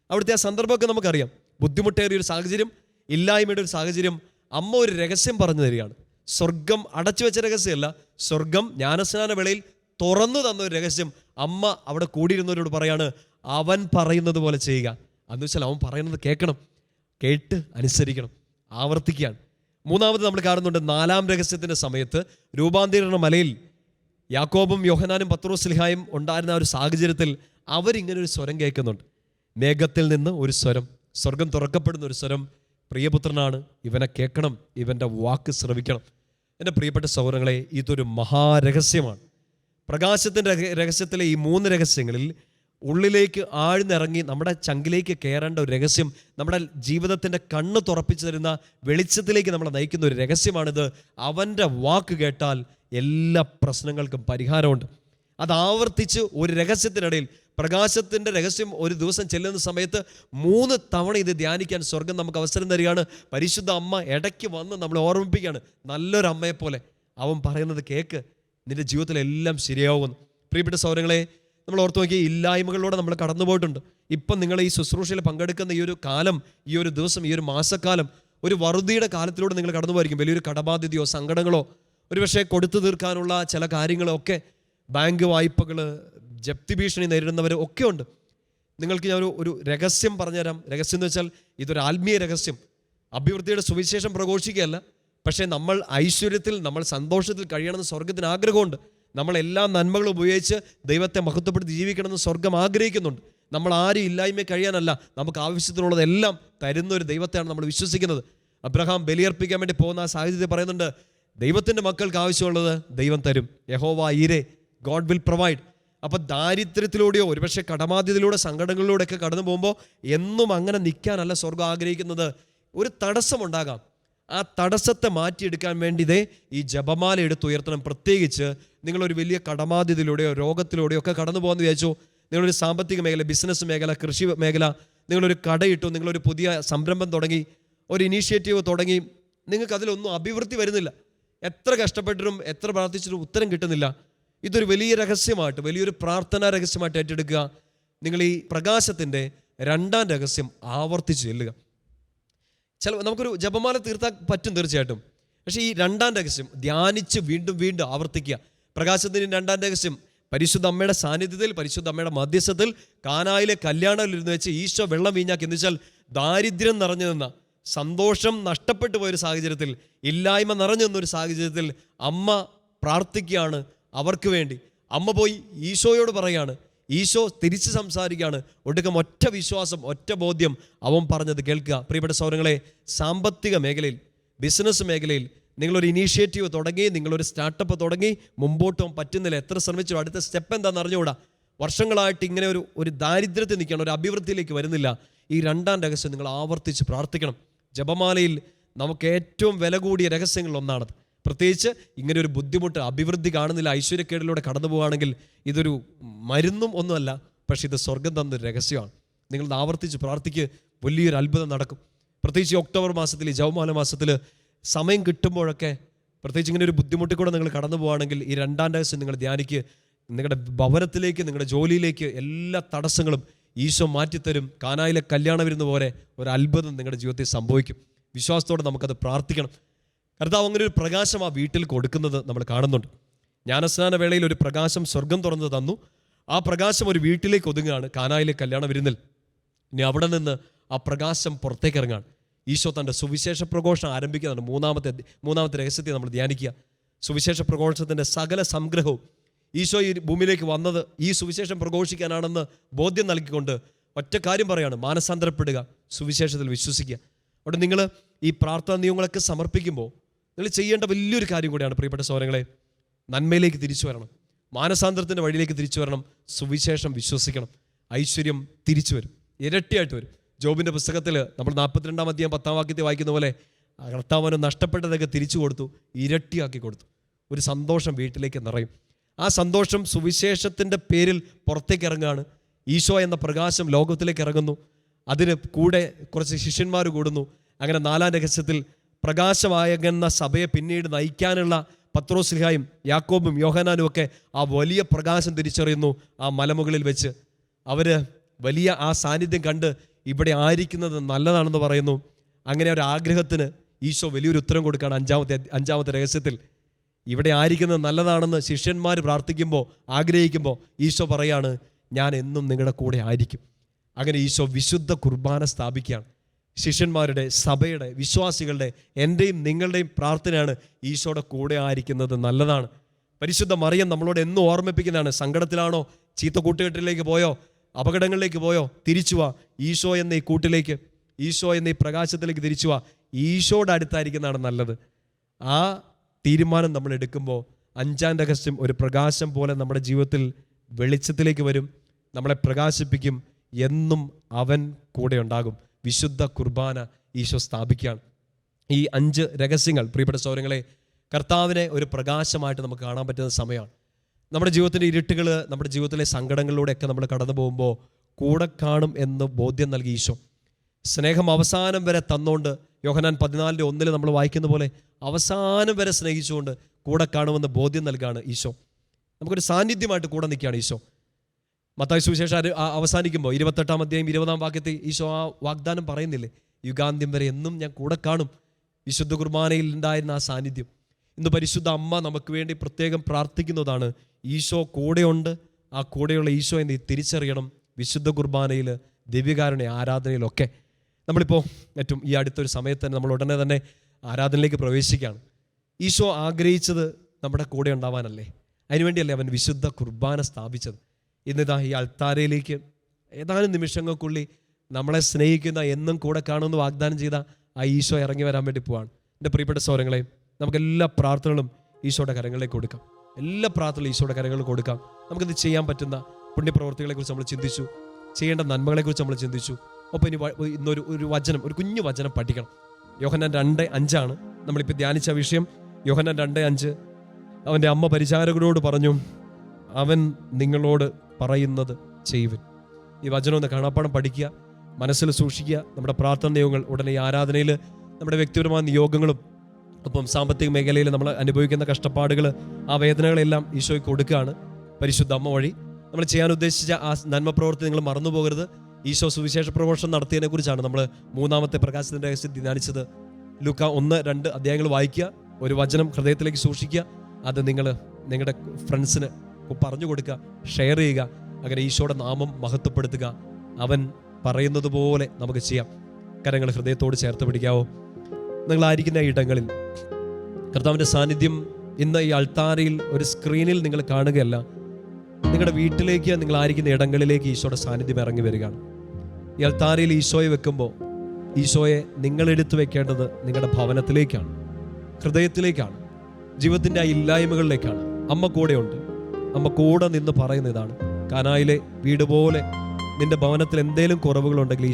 അവിടുത്തെ ആ സന്ദർഭമൊക്കെ നമുക്കറിയാം. ബുദ്ധിമുട്ടേറിയ ഒരു സാഹചര്യം, ഇല്ലായ്മയുടെ ഒരു സാഹചര്യം. അമ്മ ഒരു രഹസ്യം പറഞ്ഞു തരികയാണ്. സ്വർഗം അടച്ചു വെച്ച രഹസ്യമല്ല, സ്വർഗം ജ്ഞാനസ്നാന വേളയിൽ തുറന്നു തന്ന ഒരു രഹസ്യം. അമ്മ അവിടെ കൂടിയിരുന്നവരോട് പറയാണ്, അവൻ പറയുന്നത് പോലെ ചെയ്യുക. എന്ന് വെച്ചാൽ അവൻ പറയുന്നത് കേൾക്കണം, കേട്ട് അനുസരിക്കണം, ആവർത്തിക്കുകയാണ്. 3-ാമത് നമ്മൾ കാണുന്നുണ്ട് 4-ാം രഹസ്യത്തിൻ്റെ സമയത്ത് രൂപാന്തരീകരണ മലയിൽ യാക്കോബും യോഹന്നാനും പത്രോസ്ലിഹായും ഉണ്ടായിരുന്ന ഒരു സാഹചര്യത്തിൽ അവരിങ്ങനെ ഒരു സ്വരം കേൾക്കുന്നുണ്ട്. മേഘത്തിൽ നിന്ന് ഒരു സ്വരം, സ്വർഗം തുറക്കപ്പെടുന്ന ഒരു സ്വരം, പ്രിയപുത്രനാണ്, ഇവനെ കേൾക്കണം, ഇവൻ്റെ വാക്ക് ശ്രവിക്കണം. എൻ്റെ പ്രിയപ്പെട്ട സഹോദരങ്ങളെ, ഇതൊരു മഹാരഹസ്യമാണ്. പ്രകാശത്തിൻ്റെ രഹസ്യത്തിലെ ഈ 3 രഹസ്യങ്ങളിൽ ഉള്ളിലേക്ക് ആഴ്ന്നിറങ്ങി നമ്മുടെ ചങ്കിലേക്ക് കയറേണ്ട ഒരു രഹസ്യം, നമ്മുടെ ജീവിതത്തിൻ്റെ കണ്ണ് തുറപ്പിച്ചു തരുന്ന വെളിച്ചത്തിലേക്ക് നമ്മളെ നയിക്കുന്ന ഒരു രഹസ്യമാണിത്. അവൻ്റെ വാക്ക് കേട്ടാൽ എല്ലാ പ്രശ്നങ്ങൾക്കും പരിഹാരമുണ്ട്. അത് ആവർത്തിച്ച് ഒരു രഹസ്യത്തിനിടയിൽ, പ്രകാശത്തിൻ്റെ രഹസ്യം ഒരു ദിവസം ചെല്ലുന്ന സമയത്ത് 3 തവണ ഇത് ധ്യാനിക്കാൻ സ്വർഗം നമുക്ക് അവസരം തരികയാണ്. പരിശുദ്ധ അമ്മ ഇടയ്ക്ക് വന്ന് നമ്മളെ ഓർമ്മിപ്പിക്കുകയാണ്, നല്ലൊരു അമ്മയെപ്പോലെ അവൻ പറയുന്നത് കേൾക്ക്, നിൻ്റെ ജീവിതത്തിലെല്ലാം ശരിയാവുമെന്ന്. പ്രിയപ്പെട്ട സഹോദരങ്ങളെ, നമ്മൾ ഓർത്ത് നോക്കി, ഇല്ലായ്മകളിലൂടെ നമ്മൾ കടന്നു പോയിട്ടുണ്ട്. ഇപ്പം നിങ്ങൾ ഈ ശുശ്രൂഷയിൽ പങ്കെടുക്കുന്ന ഈ ഒരു കാലം, ഈ ഒരു ദിവസം, ഈ ഒരു മാസക്കാലം ഒരു വറുതിയുടെ കാലത്തിലൂടെ നിങ്ങൾ കടന്നു പോയിരിക്കും. വലിയൊരു കടബാധ്യതയോ സങ്കടങ്ങളോ ഒരുപക്ഷെ കൊടുത്തു തീർക്കാനുള്ള ചില കാര്യങ്ങളോ ഒക്കെ, ബാങ്ക് വായ്പകൾ, ജപ്തി ഭീഷണി നേരിടുന്നവർ ഒക്കെ ഉണ്ട്. നിങ്ങൾക്ക് ഞാൻ ഒരു രഹസ്യം പറഞ്ഞുതരാം. രഹസ്യം എന്ന് വെച്ചാൽ ഇതൊരു ആത്മീയ രഹസ്യം. അഭിവൃദ്ധിയുടെ സുവിശേഷം പ്രഘോഷിക്കുകയല്ല, പക്ഷേ നമ്മൾ ഐശ്വര്യത്തിൽ, നമ്മൾ സന്തോഷത്തിൽ കഴിയണമെന്ന് സ്വർഗത്തിന് ആഗ്രഹമുണ്ട്. നമ്മൾ എല്ലാ നന്മകളും ഉപയോഗിച്ച് ദൈവത്തെ മഹത്വപ്പെടുത്തി ജീവിക്കണമെന്ന് സ്വർഗം ആഗ്രഹിക്കുന്നുണ്ട്. നമ്മൾ ആരും ഇല്ലായ്മ കഴിയാനല്ല, നമുക്ക് ആവശ്യത്തിനുള്ളതെല്ലാം തരുന്ന ഒരു ദൈവത്തെയാണ് നമ്മൾ വിശ്വസിക്കുന്നത്. അബ്രഹാം ബലിയർപ്പിക്കാൻ വേണ്ടി പോകുന്ന ആ സാഹചര്യത്തിൽ പറയുന്നുണ്ട്, ദൈവത്തിൻ്റെ മക്കൾക്ക് ആവശ്യമുള്ളത് ദൈവം തരും. യഹോവ ഈരെ, ഗോഡ് വിൽ പ്രൊവൈഡ്. അപ്പോൾ ദാരിദ്ര്യത്തിലൂടെയോ ഒരുപക്ഷെ കടബാധ്യതയിലൂടെ സങ്കടങ്ങളിലൂടെയൊക്കെ കടന്നു പോകുമ്പോൾ എന്നും അങ്ങനെ നിൽക്കാനല്ല സ്വർഗം ആഗ്രഹിക്കുന്നത്. ഒരു തടസ്സമുണ്ടാകാം, ആ തടസ്സത്തെ മാറ്റിയെടുക്കാൻ വേണ്ടി ഈ ജപമാല എടുത്തുയർത്തണം. പ്രത്യേകിച്ച് നിങ്ങളൊരു വലിയ കടബാധ്യതയിലൂടെയോ രോഗത്തിലൂടെയോ ഒക്കെ കടന്നു പോകുമെന്ന് വിചാരിച്ചു. നിങ്ങളൊരു സാമ്പത്തിക മേഖല, ബിസിനസ് മേഖല, കൃഷി മേഖല, നിങ്ങളൊരു കടയിട്ടു, നിങ്ങളൊരു പുതിയ സംരംഭം തുടങ്ങി, ഒരു ഇനീഷ്യേറ്റീവ് തുടങ്ങി, നിങ്ങൾക്ക് അതിലൊന്നും അഭിവൃദ്ധി വരുന്നില്ല. എത്ര കഷ്ടപ്പെട്ടിട്ടും എത്ര പ്രാർത്ഥിച്ചിട്ടും ഉത്തരം കിട്ടുന്നില്ല. ഇതൊരു വലിയ രഹസ്യമായിട്ട്, വലിയൊരു പ്രാർത്ഥനാ രഹസ്യമായിട്ട് ഏറ്റെടുക്കുക. നിങ്ങൾ ഈ പ്രകാശത്തിൻ്റെ 2-ാം രഹസ്യം ആവർത്തിച്ച് ചെല്ലുക. നമുക്കൊരു ജപമാല തീർത്താൻ പറ്റും തീർച്ചയായിട്ടും. പക്ഷേ ഈ രണ്ടാം രഹസ്യം ധ്യാനിച്ച് വീണ്ടും വീണ്ടും ആവർത്തിക്കുക. പ്രകാശത്തിൻ്റെ രണ്ടാം രഹസ്യം പരിശുദ്ധ അമ്മയുടെ സാന്നിധ്യത്തിൽ, പരിശുദ്ധ അമ്മയുടെ മധ്യസ്ഥത്തിൽ കാനായിലെ കല്യാണത്തിൽ ഇരുന്ന് വെച്ച് ഈശോ വെള്ളം വീഞ്ഞാക്കി. എന്ന് വെച്ചാൽ ദാരിദ്ര്യം നിറഞ്ഞു നിന്ന, സന്തോഷം നഷ്ടപ്പെട്ടു പോയൊരു സാഹചര്യത്തിൽ, ഇല്ലായ്മ നിറഞ്ഞു നിന്നൊരു സാഹചര്യത്തിൽ അമ്മ പ്രാർത്ഥിക്കുകയാണ് അവർക്ക് വേണ്ടി. അമ്മ പോയി ഈശോയോട് പറയാണ്, ഈശോ തിരിച്ച് സംസാരിക്കുകയാണ്. ഒടുക്കം ഒറ്റ വിശ്വാസം, ഒറ്റ ബോധ്യം അവൻ പറഞ്ഞത് കേൾക്കുക. പ്രിയപ്പെട്ട സഹോദരങ്ങളെ, സാമ്പത്തിക മേഖലയിൽ, ബിസിനസ് മേഖലയിൽ നിങ്ങളൊരു ഇനീഷ്യേറ്റീവ് തുടങ്ങി, നിങ്ങളൊരു സ്റ്റാർട്ടപ്പ് തുടങ്ങി, മുമ്പോട്ടും പറ്റുന്നില്ല, എത്ര ശ്രമിച്ചു, അടുത്ത സ്റ്റെപ്പ് എന്താണെന്ന് അറിഞ്ഞുകൂടാ, വർഷങ്ങളായിട്ട് ഇങ്ങനെ ഒരു ദാരിദ്ര്യത്തിൽ നിൽക്കണം, ഒരു അഭിവൃദ്ധിയിലേക്ക് വരുന്നില്ല. ഈ രണ്ടാം രഹസ്യം നിങ്ങൾ ആവർത്തിച്ച് പ്രാർത്ഥിക്കണം. ജപമാലയിൽ നമുക്ക് ഏറ്റവും വില കൂടിയ രഹസ്യങ്ങളിലൊന്നാണത്. പ്രത്യേകിച്ച് ഇങ്ങനെ ഒരു ബുദ്ധിമുട്ട്, അഭിവൃദ്ധി കാണുന്നില്ല, ഐശ്വര്യക്കേടിലൂടെ കടന്നു പോവുകയാണെങ്കിൽ ഇതൊരു മരുന്നും ഒന്നുമല്ല, പക്ഷേ ഇത് സ്വർഗം തന്നൊരു രഹസ്യമാണ്. നിങ്ങൾ ആവർത്തിച്ച് പ്രാർത്ഥിക്ക്, വലിയൊരു അത്ഭുതം നടക്കും. പ്രത്യേകിച്ച് ഈ ഒക്ടോബർ മാസത്തിൽ, ഈ ജപമാല മാസത്തിൽ സമയം കിട്ടുമ്പോഴൊക്കെ, പ്രത്യേകിച്ച് ഇങ്ങനെ ഒരു ബുദ്ധിമുട്ടിൽ കൂടെ നിങ്ങൾ കടന്നു പോവുകയാണെങ്കിൽ ഈ രണ്ടാം രഹസ്യം നിങ്ങൾ ധ്യാനിക്ക്. നിങ്ങളുടെ ഭവനത്തിലേക്ക്, നിങ്ങളുടെ ജോലിയിലേക്ക് എല്ലാ തടസ്സങ്ങളും ഈശോ മാറ്റിത്തരും. കാനായിലെ കല്യാണം വരുന്ന പോലെ ഒരു അത്ഭുതം നിങ്ങളുടെ ജീവിതത്തിൽ സംഭവിക്കും. വിശ്വാസത്തോടെ നമുക്കത് പ്രാർത്ഥിക്കണം. കർത്താവ് അങ്ങനെ ഒരു പ്രകാശം ആ വീട്ടിൽ കൊടുക്കുന്നത് നമ്മൾ കാണുന്നുണ്ട്. ജ്ഞാനസ്നാന വേളയിൽ ഒരു പ്രകാശം സ്വർഗം തുറന്ന് തന്നു. ആ പ്രകാശം ഒരു വീട്ടിലേക്ക് ഒതുങ്ങുകയാണ് കാനായിലെ കല്യാണ വിരുന്നിൽ. ഇനി അവിടെ നിന്ന് ആ പ്രകാശം പുറത്തേക്ക് ഇറങ്ങാണ്. ഈശോ തൻ്റെ സുവിശേഷ പ്രഘോഷം ആരംഭിക്കുന്നതാണ്. മൂന്നാമത്തെ രഹസ്യത്തെ നമ്മൾ ധ്യാനിക്കുക. സുവിശേഷ പ്രഘോഷത്തിൻ്റെ സകല സംഗ്രഹവും ഈശോ ഈ ഭൂമിയിലേക്ക് വന്നത് ഈ സുവിശേഷം പ്രഘോഷിക്കാനാണെന്ന് ബോധ്യം നൽകിക്കൊണ്ട് ഒറ്റ കാര്യം പറയാണ്: മാനസാന്തരപ്പെടുക, സുവിശേഷത്തിൽ വിശ്വസിക്കുക. അവിടെ നിങ്ങൾ ഈ പ്രാർത്ഥനാ നിയമങ്ങളൊക്കെ സമർപ്പിക്കുമ്പോൾ നിങ്ങൾ ചെയ്യേണ്ട വലിയൊരു കാര്യം കൂടിയാണ് പ്രിയപ്പെട്ട സഹോദരങ്ങളെ. നന്മയിലേക്ക് തിരിച്ചു വരണം, മാനസാന്തരത്തിൻ്റെ വഴിയിലേക്ക് തിരിച്ചു വരണം, സുവിശേഷം വിശ്വസിക്കണം. ഐശ്വര്യം തിരിച്ചു വരും, ഇരട്ടിയായിട്ട് വരും. ജോബിൻ്റെ പുസ്തകത്തിൽ നമ്മൾ 42-ാം അധ്യായം 10-ാം വാക്യത്തിൽ വായിക്കുന്ന പോലെ കർത്താവിന് നഷ്ടപ്പെട്ടതൊക്കെ തിരിച്ചു കൊടുത്തു, ഇരട്ടിയാക്കി കൊടുത്തു. ഒരു സന്തോഷം വീട്ടിലേക്ക് നിറയും. ആ സന്തോഷം സുവിശേഷത്തിൻ്റെ പേരിൽ പുറത്തേക്ക് ഇറങ്ങുകയാണ്. ഈശോ എന്ന പ്രകാശം ലോകത്തിലേക്ക് ഇറങ്ങുന്നു. അതിന് കൂടെ കുറച്ച് ശിഷ്യന്മാർ കൂടുന്നു. അങ്ങനെ 4-ാം രഹസ്യത്തിൽ പ്രകാശമാകുന്ന സഭയെ പിന്നീട് നയിക്കാനുള്ള പത്രോസ്ലിഹായും യാക്കോബും യോഹന്നാനും ഒക്കെ ആ വലിയ പ്രകാശം തിരിച്ചറിയുന്നു. ആ മലമുകളിൽ വെച്ച് അവർ വലിയ ആ സാന്നിധ്യം കണ്ട് ഇവിടെ ആയിരിക്കുന്നത് നല്ലതാണെന്ന് പറയുന്നു. അങ്ങനെ ഒരു ആഗ്രഹത്തിന് ഈശോ വലിയൊരു ഉത്തരം കൊടുക്കുകയാണ്. അഞ്ചാമത്തെ രഹസ്യത്തിൽ ഇവിടെ ആയിരിക്കുന്നത് നല്ലതാണെന്ന് ശിഷ്യന്മാർ പ്രാർത്ഥിക്കുമ്പോൾ, ആഗ്രഹിക്കുമ്പോൾ ഈശോ പറയാണ്, ഞാൻ എന്നും നിങ്ങളുടെ കൂടെ ആയിരിക്കും. അങ്ങനെ ഈശോ വിശുദ്ധ കുർബാന സ്ഥാപിക്കുകയാണ്. ശിഷ്യന്മാരുടെ, സഭയുടെ, വിശ്വാസികളുടെ, എൻ്റെയും നിങ്ങളുടെയും പ്രാർത്ഥനയാണ് ഈശോയുടെ കൂടെ ആയിരിക്കുന്നത് നല്ലതാണ്. പരിശുദ്ധ മറിയം നമ്മളോട് എന്നും ഓർമ്മിപ്പിക്കുന്നതാണ്. സങ്കടത്തിലാണോ, ചീത്ത കൂട്ടുകെട്ടിലേക്ക് പോയോ, അപകടങ്ങളിലേക്ക് പോയോ, തിരിച്ചു വാ ഈശോ എന്ന ഈ കൂട്ടിലേക്ക്, ഈശോ എന്ന ഈ പ്രകാശത്തിലേക്ക് തിരിച്ചു വാ. ഈശോയുടെ അടുത്തായിരിക്കുന്നതാണ് നല്ലത്. ആ തീരുമാനം നമ്മൾ എടുക്കുമ്പോൾ 5-ാം രഹസ്യം ഒരു പ്രകാശം പോലെ നമ്മുടെ ജീവിതത്തിൽ വെളിച്ചത്തിലേക്ക് വരും, നമ്മളെ പ്രകാശിപ്പിക്കും. എന്നും അവൻ കൂടെ ഉണ്ടാകും. വിശുദ്ധ കുർബാന ഈശോ സ്ഥാപിക്കുകയാണ്. ഈ 5 രഹസ്യങ്ങൾ പ്രിയപ്പെട്ട സഹോദരങ്ങളെ, കർത്താവിനെ ഒരു പ്രകാശമായിട്ട് നമുക്ക് കാണാൻ പറ്റുന്ന സമയമാണ്. നമ്മുടെ ജീവിതത്തിൻ്റെ ഇരുട്ടുകൾ, നമ്മുടെ ജീവിതത്തിലെ സങ്കടങ്ങളിലൂടെയൊക്കെ നമ്മൾ കടന്നു പോകുമ്പോൾ കൂടെ കാണും എന്ന് ബോധ്യം നൽകി ഈശോ. സ്നേഹം അവസാനം വരെ തന്നുകൊണ്ട്, യോഹന്നാൻ 14:1 നമ്മൾ വായിക്കുന്ന പോലെ അവസാനം വരെ സ്നേഹിച്ചുകൊണ്ട് കൂടെ കാണുമെന്ന് ബോധ്യം നൽകുകയാണ് ഈശോ. നമുക്കൊരു സാന്നിധ്യമായിട്ട് കൂടെ നിൽക്കുകയാണ് ഈശോ. മത്തായി സുവിശേഷം അവസാനിക്കുമ്പോൾ 28-ാം അധ്യായം 20-ാം വാക്യത്തിൽ ഈശോ ആ വാഗ്ദാനം പറയുന്നില്ലേ, യുഗാന്ത്യം വരെ എന്നും ഞാൻ കൂടെ കാണും. വിശുദ്ധ കുർബാനയിൽ ഉണ്ടായിരുന്ന ആ സാന്നിധ്യം. ഇന്ന് പരിശുദ്ധ അമ്മ നമുക്ക് വേണ്ടി പ്രത്യേകം പ്രാർത്ഥിക്കുന്നതാണ്. ഈശോ കൂടെയുണ്ട്. ആ കൂടെയുള്ള ഈശോ എന്ന് തിരിച്ചറിയണം. വിശുദ്ധ കുർബാനയിൽ, ദിവ്യകാരുണ്യ ആരാധനയിലൊക്കെ നമ്മളിപ്പോൾ ഏറ്റവും ഈ അടുത്തൊരു സമയത്ത് തന്നെ നമ്മൾ ഉടനെ തന്നെ ആരാധനയിലേക്ക് പ്രവേശിക്കുകയാണ്. ഈശോ ആഗ്രഹിച്ചത് നമ്മുടെ കൂടെ ഉണ്ടാവാനല്ലേ? അതിനുവേണ്ടിയല്ലേ അവൻ വിശുദ്ധ കുർബാന സ്ഥാപിച്ചത്. ഇന്നിതാ ഈ അൾത്താരയിലേക്ക് ഏതാനും നിമിഷങ്ങൾക്കുള്ളിൽ നമ്മളെ സ്നേഹിക്കുന്ന, എന്നും കൂടെ കാണുമെന്ന് വാഗ്ദാനം ചെയ്ത ആ ഈശോ ഇറങ്ങി വരാൻ വേണ്ടി പോവാണ്. എൻ്റെ പ്രിയപ്പെട്ട സഹോദരങ്ങളെ, നമുക്കെല്ലാ പ്രാർത്ഥനകളും ഈശോയുടെ കരങ്ങളിലേക്ക് കൊടുക്കാം. എല്ലാ പ്രാർത്ഥനകളും ഈശോയുടെ കരങ്ങളിൽ കൊടുക്കാം. നമുക്കിത് ചെയ്യാൻ പറ്റുന്ന പുണ്യപ്രവർത്തികളെക്കുറിച്ച് നമ്മൾ ചിന്തിച്ചു, ചെയ്യേണ്ട നന്മകളെക്കുറിച്ച് നമ്മൾ ചിന്തിച്ചു. ഒപ്പം ഇന്നൊരു വചനം, ഒരു കുഞ്ഞു വചനം പഠിക്കണം. യോഹന്നാൻ 2:5 നമ്മളിപ്പോൾ ധ്യാനിച്ച വിഷയം. യോഹന്നാൻ 2:5 അവൻ്റെ അമ്മ പരിചാരകരോട് പറഞ്ഞു, അവൻ നിങ്ങളോട് പറയുന്നത് ചെയ്യുവിൻ. ഈ വചനം ഒന്ന് കാണാപ്പാടം പഠിക്കുക, മനസ്സിൽ സൂക്ഷിക്കുക. നമ്മുടെ പ്രാർത്ഥന നിയോഗങ്ങൾ ഉടനെ ഈ ആരാധനയിൽ നമ്മുടെ വ്യക്തിപരമായ നിയോഗങ്ങളും ഒപ്പം സാമ്പത്തിക മേഖലയിൽ നമ്മൾ അനുഭവിക്കുന്ന കഷ്ടപ്പാടുകൾ, ആ വേദനകളെല്ലാം ഈശോയ്ക്ക് കൊടുക്കുകയാണ് പരിശുദ്ധ അമ്മ വഴി. നമ്മൾ ചെയ്യാൻ ഉദ്ദേശിച്ച ആ നന്മ പ്രവൃത്തി നിങ്ങൾ മറന്നു പോകരുത്. ഈശോ സുവിശേഷ പ്രഘോഷണം നടത്തിയതിനെ കുറിച്ചാണ് നമ്മൾ 3-ാമത്തെ പ്രകാശത്തിൻ്റെ രഹസ്യം ധ്യാനിച്ചത്. ലൂക്ക 1-2 അധ്യായങ്ങൾ വായിക്കുക. ഒരു വചനം ഹൃദയത്തിലേക്ക് സൂക്ഷിക്കുക, അത് നിങ്ങളുടെ ഫ്രണ്ട്സിന് പറഞ്ഞു കൊടുക്കുക, ഷെയർ ചെയ്യുക. അങ്ങനെ ഈശോയുടെ നാമം മഹത്വപ്പെടുത്തുക. അവൻ പറയുന്നത് പോലെ നമുക്ക് ചെയ്യാം. കരങ്ങൾ ഹൃദയത്തോട് ചേർത്ത് പിടിക്കാവോ? നിങ്ങളായിരിക്കുന്ന ഇടങ്ങളിൽ കർത്താവിൻ്റെ സാന്നിധ്യം ഇന്ന് ഈ അൾത്താരയിൽ ഒരു സ്ക്രീനിൽ നിങ്ങൾ കാണുകയല്ല, നിങ്ങളുടെ വീട്ടിലേക്ക്, നിങ്ങളായിരിക്കുന്ന ഇടങ്ങളിലേക്ക് ഈശോയുടെ സാന്നിധ്യം ഇറങ്ങി വരികയാണ്. ഈ അൾത്താരയിൽ ഈശോയെ വെക്കുമ്പോൾ ഈശോയെ നിങ്ങളെടുത്ത് വെക്കേണ്ടത് നിങ്ങളുടെ ഭവനത്തിലേക്കാണ്, ഹൃദയത്തിലേക്കാണ്, ജീവിതത്തിൻ്റെ ആ ഇല്ലായ്മകളിലേക്കാണ്. അമ്മ കൂടെയുണ്ട്. അമ്മ കൂടെ നിന്ന് പറയുന്ന ഇതാണ്, കാനായിലെ വീട് പോലെ നിന്റെ ഭവനത്തിൽ എന്തെങ്കിലും കുറവുകളുണ്ടെങ്കിൽ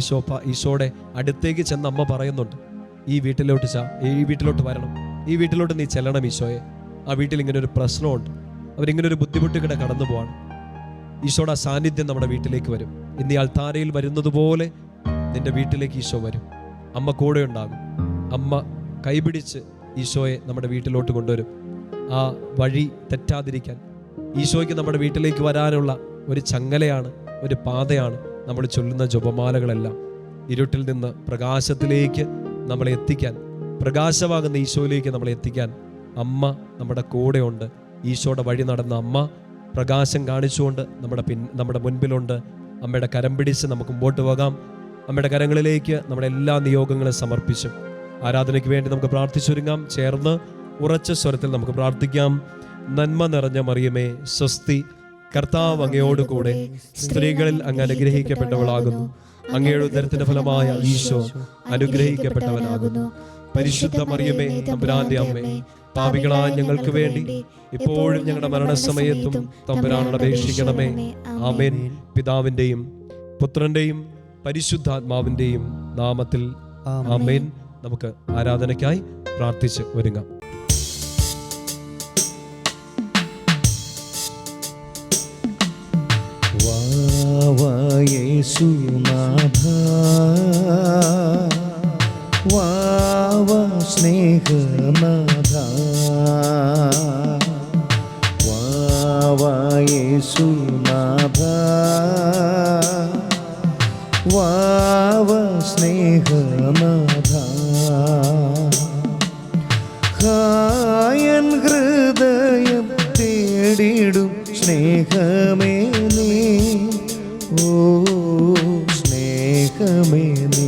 ഈശോയുടെ അടുത്തേക്ക് ചെന്ന് അമ്മ പറയുന്നുണ്ട്, ഈ വീട്ടിലോട്ട് വരണം, ഈ വീട്ടിലോട്ട് നീ ചെല്ലണം ഈശോയെ. ആ വീട്ടിൽ ഇങ്ങനെ ഒരു പ്രശ്നമുണ്ട്, അവരിങ്ങനെ ഒരു ബുദ്ധിമുട്ടുകൂടെ കടന്നു പോവാണ്. ഈശോയുടെ ആ സാന്നിധ്യം നമ്മുടെ വീട്ടിലേക്ക് വരും. ഇന്ന് ഈ അൾത്താരയിൽ വരുന്നത് പോലെ നിന്റെ വീട്ടിലേക്ക് ഈശോ വരും. അമ്മ കൂടെ ഉണ്ടാകും. അമ്മ കൈപിടിച്ച് ഈശോയെ നമ്മുടെ വീട്ടിലോട്ട് കൊണ്ടുവരും. ആ വഴി തെറ്റാതിരിക്കാൻ ഈശോയ്ക്ക് നമ്മുടെ വീട്ടിലേക്ക് വരാനുള്ള ഒരു ചങ്ങലയാണ്, ഒരു പാതയാണ് നമ്മൾ ചൊല്ലുന്ന ജപമാലകളെല്ലാം. ഇരുട്ടിൽ നിന്ന് പ്രകാശത്തിലേക്ക് നമ്മളെ എത്തിക്കാൻ, പ്രകാശമാകുന്ന ഈശോയിലേക്ക് നമ്മളെ എത്തിക്കാൻ അമ്മ നമ്മുടെ കൂടെയുണ്ട്. ഈശോയുടെ വഴി നടന്ന അമ്മ പ്രകാശം കാണിച്ചുകൊണ്ട് നമ്മുടെ മുൻപിലുണ്ട്. അമ്മയുടെ കരം പിടിച്ച് നമുക്ക് മുമ്പോട്ട് പോകാം. അമ്മയുടെ കരങ്ങളിലേക്ക് നമ്മുടെ എല്ലാ നിയോഗങ്ങളും സമർപ്പിച്ചും ആരാധനയ്ക്ക് വേണ്ടി നമുക്ക് പ്രാർത്ഥിച്ചൊരുങ്ങാം. ചേർന്ന് ഉറച്ച സ്വരത്തിൽ നമുക്ക് പ്രാർത്ഥിക്കാം. നന്മ നിറഞ്ഞ മറിയമേ സ്വസ്തി, കർത്താവ് അങ്ങയോട് കൂടെ, സ്ത്രീകളിൽ അങ്ങ് അനുഗ്രഹിക്കപ്പെട്ടവളാകുന്നു. അങ്ങയുടെ ഉദരത്തിന്റെ ഫലമായ ഈശോ അനുഗ്രഹിക്കപ്പെട്ടവനാകുന്നു. പരിശുദ്ധ മറിയമേ തമ്പുരാന്റെ അമ്മേ, പാപികളായ ഞങ്ങൾക്ക് വേണ്ടി ഇപ്പോഴും ഞങ്ങളുടെ മരണസമയത്തും തമ്പുരാനോട് അപേക്ഷിക്കണമേ. ആമേൻ. പിതാവിൻ്റെയും പുത്രന്റെയും പരിശുദ്ധാത്മാവിൻ്റെയും നാമത്തിൽ ആമേൻ. നമുക്ക് ആരാധനയ്ക്കായി പ്രാർത്ഥിച്ച് ഒരുങ്ങാം. യേശുനാഥ വാവ സ്നേഹനാഥ വാവ യേശുനാഥ വാവ സ്നേഹനാഥ ഹായൻ ഹൃദയം തേടിടും സ്നേഹമേ നീ, ഓ സ്നേഹമേ നീ.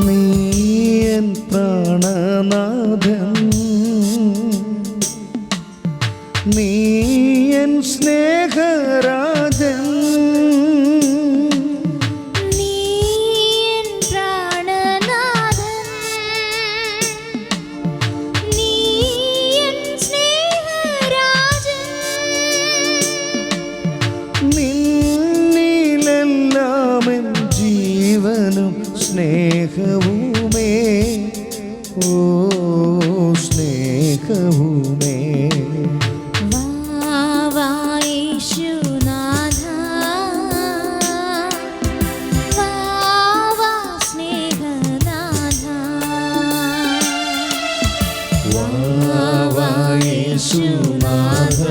നീയൻ പ്രാണനാഥൻ, നീയൻ സ്നേഹരാജൻ, നീയൻ പ്രാണനാഥൻ, നീയൻ സ്നേഹരാജൻ, നിന്നിലെല്ലാമെൻ ജീവനും സ്നേഹവുമേ, ഓ സ്നേഹവുമേ. യേശുനാഥ വാവാ സ്നേഹനാഥ വാവാ യേശുനാഥ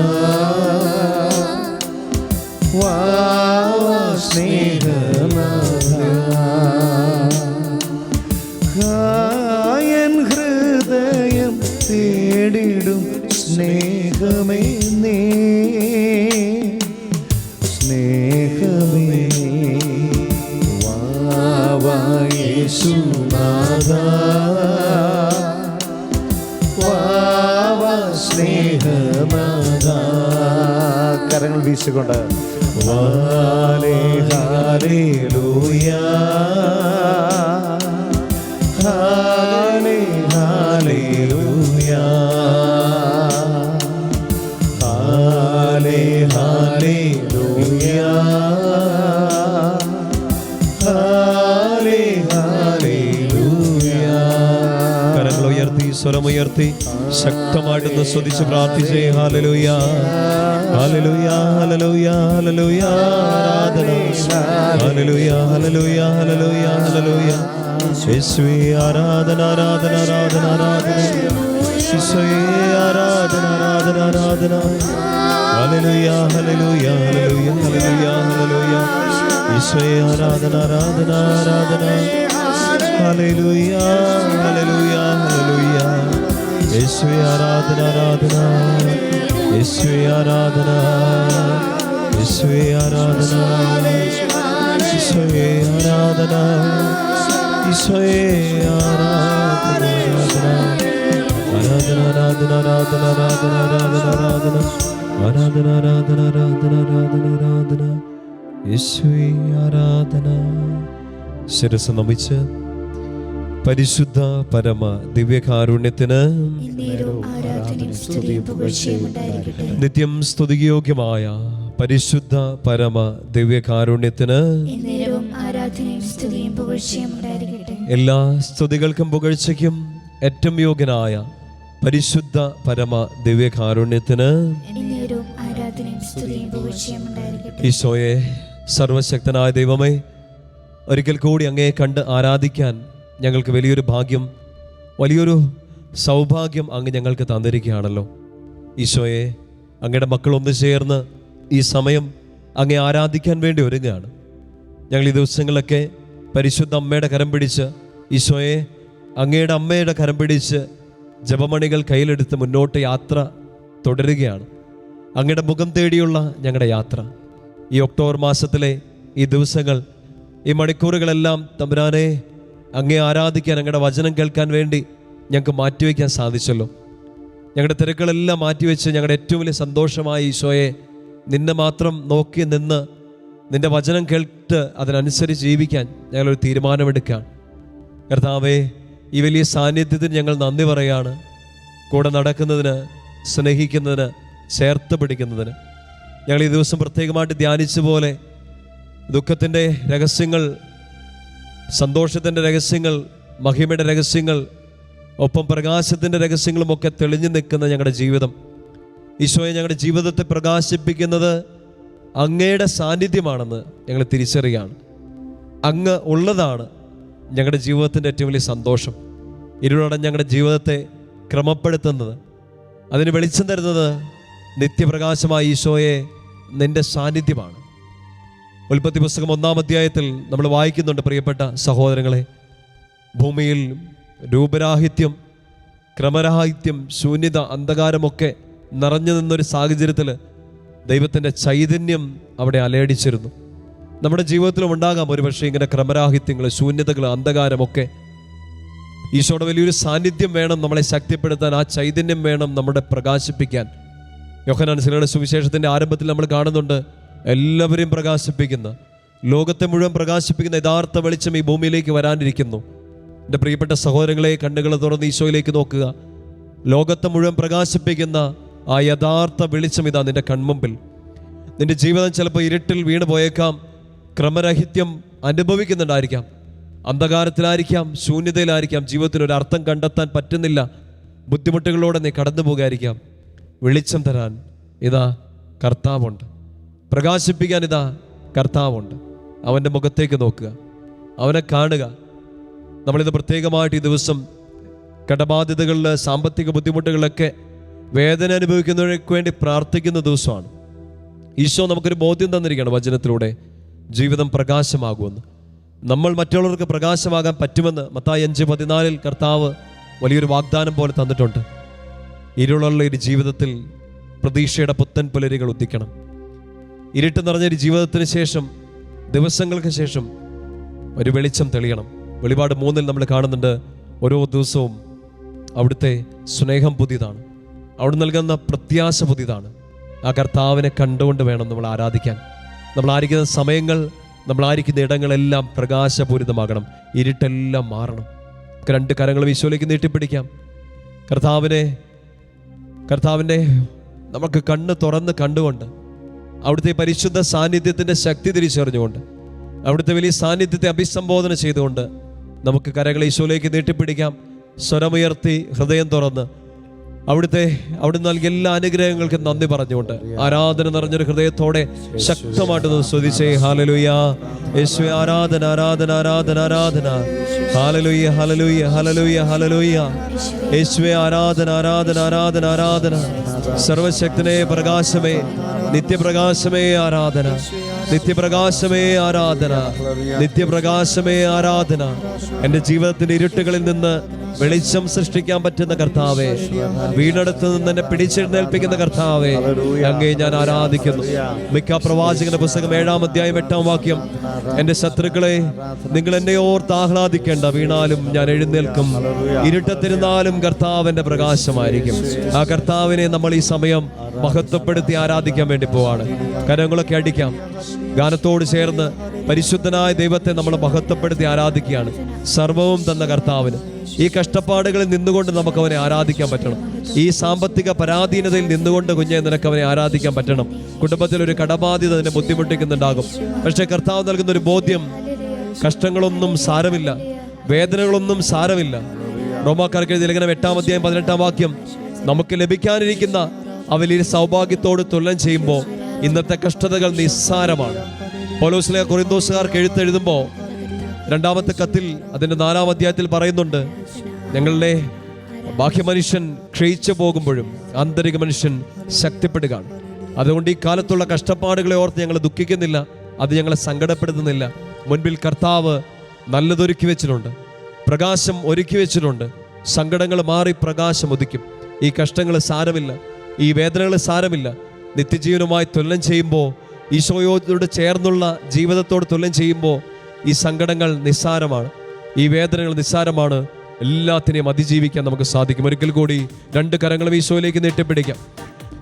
വാവാ സ്നേഹനാഥ ഹായൻ ഹൃദയം തേടിടും സ്നേഹമേ നീ, സ്നേഹമേ വാവാ യേശുനാഥ വാവാ സ്നേഹനാഥ. കരങ്ങൾ വീശിക്കൊണ്ട് വാലേ ഹല്ലേലൂയാ ഹല്ലേലൂയാ. ഉയർത്തി ശക്തമായിട്ടൊന്ന് സ്തുതിച്ച് പ്രാർത്ഥിച്ചേ. ഹല്ലേലൂയ ഹല്ലേലൂയ ഹല്ലേലൂയ ഹല്ലേലൂയ ആരാധന. ഹല്ലേലൂയ ഹല്ലേലൂയ ഹല്ലേലൂയ ഹല്ലേലൂയ. യേശുവേ ആരാധന ആരാധന ആരാധന ആരാധന. യേശുവേ ആരാധന ആരാധന ആരാധന. ഹല്ലേലൂയ ഹല്ലേലൂയ ഹല്ലേലൂയ ഹല്ലേലൂയ ഹല്ലേലൂയ. യേശുവേ ആരാധന ആരാധന ആരാധന. ഹല്ലേലൂയ ഹല്ലേലൂയ ഹല്ലേലൂയ. യേശുവേ ആരാധന ആരാധന. യേശുവേ ആരാധന. യേശുവേ ആരാധന. യേശുവേ ആരാധന. യേശുവേ ആരാധന ആരാധന ആരാധന ആരാധന ആരാധന ആരാധന ആരാധന ആരാധന ആരാധന ആരാധന ആരാധന. യേശുവേ ആരാധന. ശിരസ്സ് നമിച്ച് പരിശുദ്ധ പരമ ദിവ്യകാരുണ്യത്തിന് നിത്യം സ്തുതിയോഗ്യമായ പരിശുദ്ധ പരമ ദിവ്യകാരുണ്യത്തിന് എല്ലാ സ്തുതികൾക്കും പുകഴ്ചയ്ക്കും ഏറ്റവും യോഗ്യനായ പരിശുദ്ധ പരമ ദിവ്യകാരുണ്യത്തിന് ഈശോയെ, സർവശക്തനായ ദൈവമേ, ഒരിക്കൽ കൂടി അങ്ങയെ കണ്ട് ആരാധിക്കാൻ ഞങ്ങൾക്ക് വലിയൊരു ഭാഗ്യം, വലിയൊരു സൗഭാഗ്യം അങ്ങ് ഞങ്ങൾക്ക് തന്നിരിക്കുകയാണല്ലോ. ഈശോയെ, അങ്ങയുടെ മക്കളൊന്നു ചേർന്ന് ഈ സമയം അങ്ങയെ ആരാധിക്കാൻ വേണ്ടി ഒരുങ്ങുകയാണ്. ഞങ്ങൾ ഈ ദിവസങ്ങളിലൊക്കെ പരിശുദ്ധ അമ്മയുടെ കരം പിടിച്ച്, ഈശോയെ അങ്ങയുടെ അമ്മയുടെ കരം പിടിച്ച് ജപമണികൾ കയ്യിലെടുത്ത് മുന്നോട്ട് യാത്ര തുടരുകയാണ്. അങ്ങയുടെ മുഖം തേടിയുള്ള ഞങ്ങളുടെ യാത്ര ഈ ഒക്ടോബർ മാസത്തിലെ ഈ ദിവസങ്ങൾ, ഈ മണിക്കൂറുകളെല്ലാം തമ്പുരാനെ അങ്ങയെ ആരാധിക്കാൻ, അങ്ങയുടെ വചനം കേൾക്കാൻ വേണ്ടി ഞങ്ങൾക്ക് മാറ്റിവെക്കാൻ സാധിച്ചല്ലോ. ഞങ്ങളുടെ തിരക്കുകളെല്ലാം മാറ്റിവെച്ച് ഞങ്ങളുടെ ഏറ്റവും വലിയ സന്തോഷമായ ഈശോയെ നിന്നെ മാത്രം നോക്കി നിന്ന് നിന്റെ വചനം കേട്ട് അതിനനുസരിച്ച് ജീവിക്കാൻ ഞങ്ങളൊരു തീരുമാനമെടുക്കുകയാണ്. കർത്താവേ, ഈ വലിയ സാന്നിധ്യത്തിന് ഞങ്ങൾ നന്ദി പറയാണ്. കൂടെ നടക്കുന്നതിന്, സ്നേഹിക്കുന്നതിന്, ചേർത്ത് പിടിക്കുന്നതിന്. ഞങ്ങൾ ഈ ദിവസം പ്രത്യേകമായിട്ട് ധ്യാനിച്ച പോലെ ദുഃഖത്തിൻ്റെ രഹസ്യങ്ങൾ, സന്തോഷത്തിൻ്റെ രഹസ്യങ്ങൾ, മഹിമയുടെ രഹസ്യങ്ങൾ, ഒപ്പം പ്രകാശത്തിൻ്റെ രഹസ്യങ്ങളുമൊക്കെ തെളിഞ്ഞു നിൽക്കുന്ന ഞങ്ങളുടെ ജീവിതം, ഈശോയെ ഞങ്ങളുടെ ജീവിതത്തെ പ്രകാശിപ്പിക്കുന്നത് അങ്ങയുടെ സാന്നിധ്യമാണെന്ന് ഞങ്ങൾ തിരിച്ചറിയുകയാണ്. അങ്ങ് ഉള്ളതാണ് ഞങ്ങളുടെ ജീവിതത്തിൻ്റെ ഏറ്റവും വലിയ സന്തോഷം. ഇരുളടഞ്ഞ ഞങ്ങളുടെ ജീവിതത്തെ ക്രമപ്പെടുത്തുന്നത്, അതിന് വെളിച്ചം തരുന്നത് നിത്യപ്രകാശമായ ഈശോയെ നിന്റെ സാന്നിധ്യമാണ്. ഉൽപ്പത്തി പുസ്തകം 1-ാം അധ്യായത്തിൽ നമ്മൾ വായിക്കുന്നുണ്ട്, പ്രിയപ്പെട്ട സഹോദരങ്ങളെ, ഭൂമിയിൽ രൂപരാഹിത്യം, ക്രമരാഹിത്യം, ശൂന്യത, അന്ധകാരമൊക്കെ നിറഞ്ഞു നിന്നൊരു സാഹചര്യത്തിൽ ദൈവത്തിൻ്റെ ചൈതന്യം അവിടെ അലയടിച്ചിരുന്നു. നമ്മുടെ ജീവിതത്തിലും ഉണ്ടാകാം ഒരുപക്ഷെ ഇങ്ങനെ ക്രമരാഹിത്യങ്ങൾ, ശൂന്യതകൾ, അന്ധകാരമൊക്കെ. ഈശോയുടെ വലിയൊരു സാന്നിധ്യം വേണം നമ്മളെ ശക്തിപ്പെടുത്താൻ, ആ ചൈതന്യം വേണം നമ്മുടെ പ്രകാശിപ്പിക്കാൻ. യോഹന്നാൻ ശ്ലീഹയുടെ സുവിശേഷത്തിൻ്റെ ആരംഭത്തിൽ നമ്മൾ കാണുന്നുണ്ട്, എല്ലാവരെയും പ്രകാശിപ്പിക്കുന്ന, ലോകത്തെ മുഴുവൻ പ്രകാശിപ്പിക്കുന്ന യഥാർത്ഥ വെളിച്ചം ഈ ഭൂമിയിലേക്ക് വരാനിരിക്കുന്നു. എൻ്റെ പ്രിയപ്പെട്ട സഹോദരങ്ങളെ, കണ്ണുകൾ തുറന്ന് ഈശോയിലേക്ക് നോക്കുക. ലോകത്തെ മുഴുവൻ പ്രകാശിപ്പിക്കുന്ന ആ യഥാർത്ഥ വെളിച്ചം ഇതാ നിന്റെ കൺമുമ്പിൽ. നിന്റെ ജീവിതം ചിലപ്പോൾ ഇരുട്ടിൽ വീണ് പോയേക്കാം, ക്രമരാഹിത്യം അനുഭവിക്കുന്നുണ്ടായിരിക്കാം, അന്ധകാരത്തിലായിരിക്കാം, ശൂന്യതയിലായിരിക്കാം, ജീവിതത്തിനൊരു അർത്ഥം കണ്ടെത്താൻ പറ്റുന്നില്ല, ബുദ്ധിമുട്ടുകളോടെ നീ കടന്നു പോകുകയായിരിക്കാം. വെളിച്ചം തരാൻ ഇതാ കർത്താവുണ്ട്, പ്രകാശിപ്പിക്കാൻ ഇതാ കർത്താവുണ്ട്. അവൻ്റെ മുഖത്തേക്ക് നോക്കുക, അവനെ കാണുക. നമ്മളിത് പ്രത്യേകമായിട്ട് ഈ ദിവസം കടബാധ്യതകളിൽ, സാമ്പത്തിക ബുദ്ധിമുട്ടുകളിലൊക്കെ വേദന അനുഭവിക്കുന്നവർക്ക് വേണ്ടി പ്രാർത്ഥിക്കുന്ന ദിവസമാണ്. ഈശോ നമുക്കൊരു ബോധ്യം തന്നിരിക്കുകയാണ് വചനത്തിലൂടെ, ജീവിതം പ്രകാശമാകുമെന്ന്. നമ്മൾ മറ്റുള്ളവർക്ക് പ്രകാശമാകാൻ പറ്റുമെന്ന് മത്തായി 5:14 കർത്താവ് വലിയൊരു വാഗ്ദാനം പോലെ തന്നിട്ടുണ്ട്. ഇരുളുള്ള ഒരു ജീവിതത്തിൽ പ്രതീക്ഷയുടെ പുത്തൻ പുലരികൾ ഉദിക്കണം. ഇരുട്ട് നിറഞ്ഞൊരു ജീവിതത്തിന് ശേഷം, ദിവസങ്ങൾക്ക് ശേഷം ഒരു വെളിച്ചം തെളിയണം. വെളിപാട് 3 നമ്മൾ കാണുന്നുണ്ട്, ഓരോ ദിവസവും അവിടുത്തെ സ്നേഹം പുതിയതാണ്, അവിടെ നൽകുന്ന പ്രത്യാശ പുതിയതാണ്. ആ കർത്താവിനെ കണ്ടുകൊണ്ട് വേണം നമ്മൾ ആരാധിക്കാൻ. നമ്മൾ ആയിരിക്കുന്ന സമയങ്ങൾ, നമ്മൾ ആയിരിക്കുന്ന ഇടങ്ങളെല്ലാം പ്രകാശപൂരിതമാകണം, ഇരുട്ടെല്ലാം മാറണം. 2 കരങ്ങളും ഈശോയിലേക്ക് നീട്ടിപ്പിടിക്കാം. കർത്താവിൻ്റെ നമുക്ക് കണ്ണ് തുറന്ന് കണ്ടുകൊണ്ട്, അവിടുത്തെ പരിശുദ്ധ സാന്നിധ്യത്തിൻ്റെ ശക്തി തിരിച്ചറിഞ്ഞുകൊണ്ട്, അവിടുത്തെ വലിയ സാന്നിധ്യത്തെ അഭിസംബോധന ചെയ്തുകൊണ്ട് നമുക്ക് കരകളെ ഈശോയിലേക്ക് നീട്ടിപ്പിടിക്കാം. സ്വരമുയർത്തി ഹൃദയം തുറന്ന് അവിടുന്ന് നൽകിയ എല്ലാ അനുഗ്രഹങ്ങൾക്കും നന്ദി പറഞ്ഞുകൊണ്ട് ആരാധന നിറഞ്ഞൊരു ഹൃദയത്തോടെ ശക്തമായിട്ട് സ്തുതിച്ചേ. ഹല്ലേലൂയ. യേശുവേ ആരാധന ആരാധന ആരാധന ആരാധന. ഹല്ലേലൂയ ഹല്ലേലൂയ ഹല്ലേലൂയ ഹല്ലേലൂയ. യേശുവേ ആരാധന ആരാധന ആരാധന ആരാധന. സർവശക്തനേ പ്രകാശമേ നിത്യപ്രകാശമേ ആരാധന. നിത്യപ്രകാശമേ ആരാധന. നിത്യപ്രകാശമേ ആരാധന. എൻ്റെ ജീവിതത്തിന്റെ ഇരുട്ടുകളിൽ നിന്ന് വെളിച്ചം സൃഷ്ടിക്കാൻ പറ്റുന്ന കർത്താവേ, വീണടുത്ത് നിന്ന് എന്നെ പിടിച്ചെഴുന്നേൽപ്പിക്കുന്ന കർത്താവേ, അങ്ങേ ഞാൻ ആരാധിക്കുന്നു. മിക്ക പ്രവാചകന്റെ പുസ്തകം 7-ാം അധ്യായം 8-ാം വാക്യം, എൻ്റെ ശത്രുക്കളെ നിങ്ങൾ എന്നെ ഓർത്ത് ആഹ്ലാദിക്കേണ്ട, വീണാലും ഞാൻ എഴുന്നേൽക്കും, ഇരുട്ടത്തിരുന്നാലും കർത്താവിന്റെ പ്രകാശമായിരിക്കും. ആ കർത്താവിനെ നമ്മൾ ഈ സമയം മഹത്വപ്പെടുത്തി ആരാധിക്കാൻ വേണ്ടി പോവാണ്. കരങ്ങളൊക്കെ അടിക്കാം. ഗാനത്തോട് ചേർന്ന് പരിശുദ്ധനായ ദൈവത്തെ നമ്മൾ മഹത്വപ്പെടുത്തി ആരാധിക്കുകയാണ്. സർവവും തന്ന കർത്താവിന് ഈ കഷ്ടപ്പാടുകളിൽ നിന്നുകൊണ്ട് നമുക്ക് അവനെ ആരാധിക്കാൻ പറ്റണം. ഈ സാമ്പത്തിക പരാധീനതയിൽ നിന്നുകൊണ്ട് കുഞ്ഞെ നിനക്ക് അവനെ ആരാധിക്കാൻ പറ്റണം. കുടുംബത്തിൽ ഒരു കടബാധ്യത അതിനെ ബുദ്ധിമുട്ടിക്കുന്നുണ്ടാകും. പക്ഷേ കർത്താവ് നൽകുന്ന ഒരു ബോധ്യം, കഷ്ടങ്ങളൊന്നും സാരമില്ല, വേദനകളൊന്നും സാരമില്ല. റോമാക്കാർക്ക് എഴുതിയ ലേഖനം 8-ാം അധ്യായം 18-ാം വാക്യം, നമുക്ക് ലഭിക്കാനിരിക്കുന്ന ആ വലിയ സൗഭാഗ്യത്തോട് തുലനം ചെയ്യുമ്പോൾ ഇന്നത്തെ കഷ്ടതകൾ നിസ്സാരമാണ്. പൗലോസ് കൊരിന്തോസുകാർക്ക് എഴുതുമ്പോൾ 2-ാമത്തെ കത്തിൽ അതിൻ്റെ 4-ാം അധ്യായത്തിൽ പറയുന്നുണ്ട്, ഞങ്ങളുടെ ബാഹ്യമനുഷ്യൻ ക്ഷയിച്ചു പോകുമ്പോഴും ആന്തരിക മനുഷ്യൻ ശക്തിപ്പെടുകയാണ്. അതുകൊണ്ട് ഈ കാലത്തുള്ള കഷ്ടപ്പാടുകളെ ഓർത്ത് ഞങ്ങൾ ദുഃഖിക്കുന്നില്ല, അത് ഞങ്ങളെ സങ്കടപ്പെടുത്തുന്നില്ല. മുൻപിൽ കർത്താവ് നല്ലതൊരുക്കി വെച്ചിട്ടുണ്ട്, പ്രകാശം ഒരുക്കി വെച്ചിട്ടുണ്ട്. സങ്കടങ്ങൾ മാറി പ്രകാശം ഉദിക്കും. ഈ കഷ്ടങ്ങൾ സാരമില്ല, ഈ വേദനകൾ സാരമില്ല. നിത്യജീവനുമായി തുലനം ചെയ്യുമ്പോൾ, ഈശോയോട് ചേർന്നുള്ള ജീവിതത്തോട് തുലനം ചെയ്യുമ്പോൾ ഈ സങ്കടങ്ങൾ നിസ്സാരമാണ്, ഈ വേദനകൾ നിസ്സാരമാണ്. എല്ലാത്തിനെയും അതിജീവിക്കാൻ നമുക്ക് സാധിക്കും. ഒരിക്കൽ കൂടി 2 കരങ്ങളും ഈശോയിലേക്ക് നീട്ടിപ്പിടിക്കാം.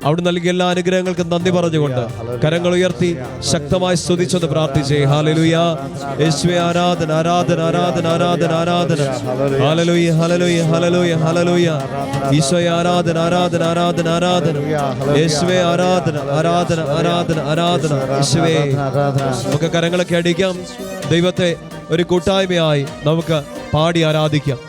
അവിടെ നൽകിയ എല്ലാ അനുഗ്രഹങ്ങൾക്കും നന്ദി പറഞ്ഞുകൊണ്ട് കരങ്ങൾ ഉയർത്തി ശക്തമായി സ്തുതിച്ചൊന്ന് പ്രാർത്ഥിച്ചേ. ഹല്ലേലൂയ. യേശുവേ ആരാധന ആരാധന ആരാധന ആരാധന ആരാധന. ഹല്ലേലൂയ ഹല്ലേലൂയ ഹല്ലേലൂയ ഹല്ലേലൂയ. ഈശോയെ ആരാധന ആരാധന ആരാധന ആരാധന. യേശുവേ ആരാധന ആരാധന ആരാധന ആരാധന. യേശുവേ. നമുക്ക് കരങ്ങളൊക്കെ അടിക്കാം. ദൈവത്തെ ഒരു കൂട്ടായ്മയായി നമുക്ക് പാടി ആരാധിക്കാം.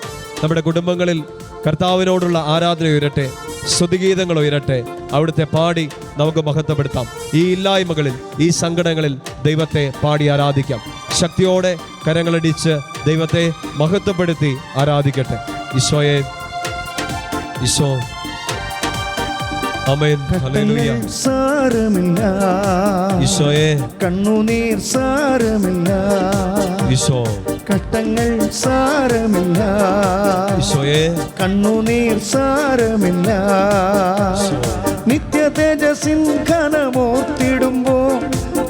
നമ്മുടെ കുടുംബങ്ങളിൽ കർത്താവിനോടുള്ള ആരാധന ഉയരട്ടെ, സ്തുതിഗീതങ്ങൾ ഉയരട്ടെ. അവിടുത്തെ പാടി നമുക്ക് മഹത്വപ്പെടുത്താം. ഈ ഇല്ലായ്മകളിൽ, ഈ സങ്കടങ്ങളിൽ ദൈവത്തെ പാടി ആരാധിക്കാം. ശക്തിയോടെ കരങ്ങളടിച്ച് ദൈവത്തെ മഹത്വപ്പെടുത്തി ആരാധിക്കട്ടെ. ഈശോയെ, ഈശോ. ആമേൻ. ഹല്ലേലൂയ. സാരമില്ല ഈശോയെ. കണ്ണുനീർ സാരമില്ല ഈശോ. കഷ്ടങ്ങൾ സാരമില്ല ഈശോയെ. കണ്ണുനീർ സാരമില്ല. നിത്യ തേജസ്സിൻ ഘനമോർത്തിടുമ്പോ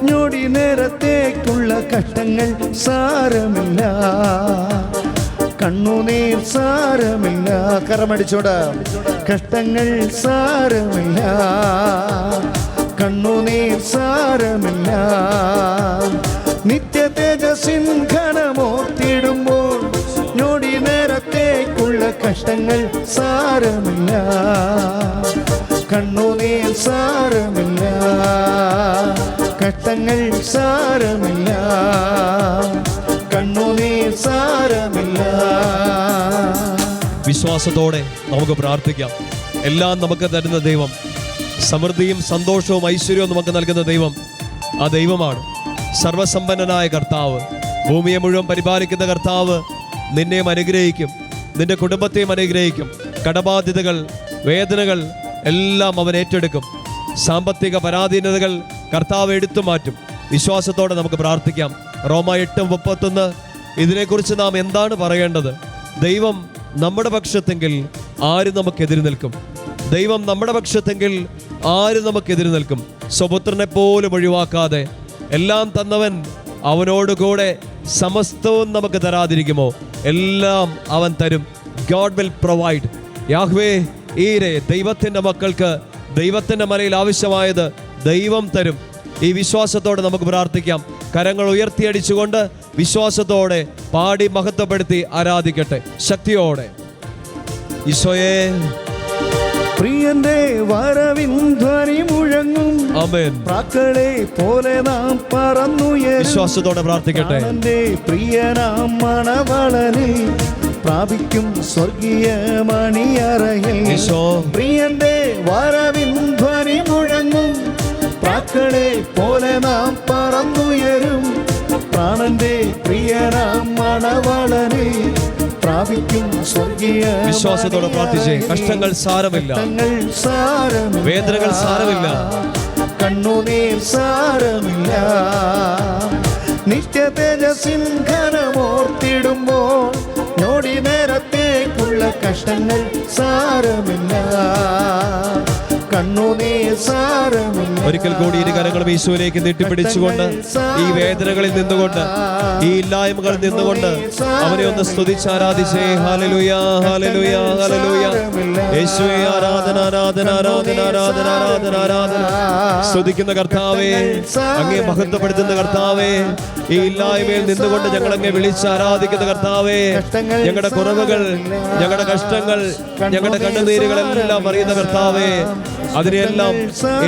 ഞൊടി നേരത്തേക്കുള്ള കഷ്ടങ്ങൾ സാരമില്ല. കണ്ണുനീർ സാരമില്ല. കരമടിച്ചോട്. കഷ്ടങ്ങൾ സാരമില്ല, കണ്ണുനീർ സാരമില്ല. നിത്യ തേജസ്സിൻ ഘനമോർത്തിടുമ്പോൾ ഞൊടി നേരത്തേക്കുള്ള കഷ്ടങ്ങൾ സാരമില്ല. കണ്ണുനീർ സാരമില്ല, കഷ്ടങ്ങൾ സാരമില്ല, കണ്ണുനീർ സാരമില്ല. വിശ്വാസത്തോടെ നമുക്ക് പ്രാർത്ഥിക്കാം. എല്ലാം നമുക്ക് തരുന്ന ദൈവം, സമൃദ്ധിയും സന്തോഷവും ഐശ്വര്യവും നമുക്ക് നൽകുന്ന ദൈവം ആ ദൈവമാണ്. സർവസമ്പന്നനായ കർത്താവ്, ഭൂമിയെ മുഴുവൻ പരിപാലിക്കുന്ന കർത്താവ് നിന്നെയും അനുഗ്രഹിക്കും, നിന്റെ കുടുംബത്തെയും അനുഗ്രഹിക്കും. കടബാധ്യതകൾ, വേദനകൾ എല്ലാം അവൻ ഏറ്റെടുക്കും. സാമ്പത്തിക പരാധീനതകൾ കർത്താവ് എടുത്തു മാറ്റും. വിശ്വാസത്തോടെ നമുക്ക് പ്രാർത്ഥിക്കാം. റോമ 8:31. ഇതിനെക്കുറിച്ച് നാം എന്താണ് പറയേണ്ടത്? ദൈവം നമ്മുടെ പക്ഷത്തെങ്കിൽ ആര് നമുക്കെതിരെ നിൽക്കും? ദൈവം നമ്മുടെ പക്ഷത്തെങ്കിൽ ആര് നമുക്കെതിരെ നിൽക്കും? സ്വപുത്രനെ പോലും ഒഴിവാക്കാതെ എല്ലാം തന്നവൻ അവനോടുകൂടെ സമസ്തവും നമുക്ക് തരാതിരിക്കുമോ? എല്ലാം അവൻ തരും. God will provide. യാഹ്വേ ഈരെ. ദൈവത്തിൻ്റെ മക്കൾക്ക് ദൈവത്തിൻ്റെ മലയിൽ ആവശ്യമായത് ദൈവം തരും. ഈ വിശ്വാസത്തോടെ നമുക്ക് പ്രാർത്ഥിക്കാം. കരങ്ങൾ ഉയർത്തിയടിച്ചുകൊണ്ട് വിശ്വാസത്തോടെ പാടി മഹത്വപ്പെടുത്തി ആരാധിക്കട്ടെ ശക്തിയോടെ. ഈശോയെ. പ്രിയന്റെ വരവിൻ ധ്വനി മുഴങ്ങും. ആമേൻ. പ്രാക്കളെ പോലെ നാം പറന്നുയരും. വിശ്വാസത്തോടെ പ്രാർത്ഥിക്കട്ടെ. പ്രിയനാം മണവളനിൽ പ്രാപിക്കും സ്വർഗീയ മണിയറയിൽ. ഈശോ പ്രിയന്റെ വരവിൻ ധ്വനി മുഴങ്ങും, പ്രാക്കളെ പോലെ നാം പറന്നുയരും. പ്രാണന്റെ പ്രിയനാം മണവാളനെ പ്രാപിക്കും സ്വർഗീയ. വിശ്വാസത്തോടെ പ്രാർത്ഥിച്ചേ. കഷ്ടങ്ങൾ സാരമില്ല, വേദനകൾ സാരമില്ല, കണ്ണുനീർ സാരമില്ല. നിത്യ തേജസ്സിൻ ഘനമോർത്തിടുമ്പോൾ ഞൊടി നേരത്തേക്കുള്ള കഷ്ടങ്ങൾ സാരമില്ല, കണ്ണുനീർ സാരമില്ല. ഒരിക്കൽ കൂടി ഇരു കരങ്ങളും ഈശോയിലേക്ക് നീട്ടിപ്പിടിച്ചുകൊണ്ട് ഈ വേദനകളിൽ നിന്നുകൊണ്ട്, ഈ ഇല്ലായ്മകളിൽ നിന്നുകൊണ്ട് അവനെ ഒന്ന് സ്തുതിച്ച് ആരാധിച്ചേ. ഹല്ലേലൂയ, ഹല്ലേലൂയ, ഹല്ലേലൂയ. യേശുവേ ആരാധന, ആരാധന, ആരാധന, ആരാധന, ആരാധന, ആരാധന. സ്തുതിക്കുന്ന കർത്താവേ, അങ്ങേ മഹത്വപ്പെടുത്തുന്ന കർത്താവേ, ഈ ഇല്ലായ്മയിൽ നിന്നുകൊണ്ട് ഞങ്ങളങ്ങെ വിളിച്ച് ആരാധിക്കുന്ന കർത്താവേ, ഞങ്ങളുടെ കുറവുകൾ, ഞങ്ങളുടെ കഷ്ടങ്ങൾ, ഞങ്ങളുടെ കണ്ണുനീരുകളെല്ലാം അറിയുന്ന കർത്താവേ, അതിനെല്ലാം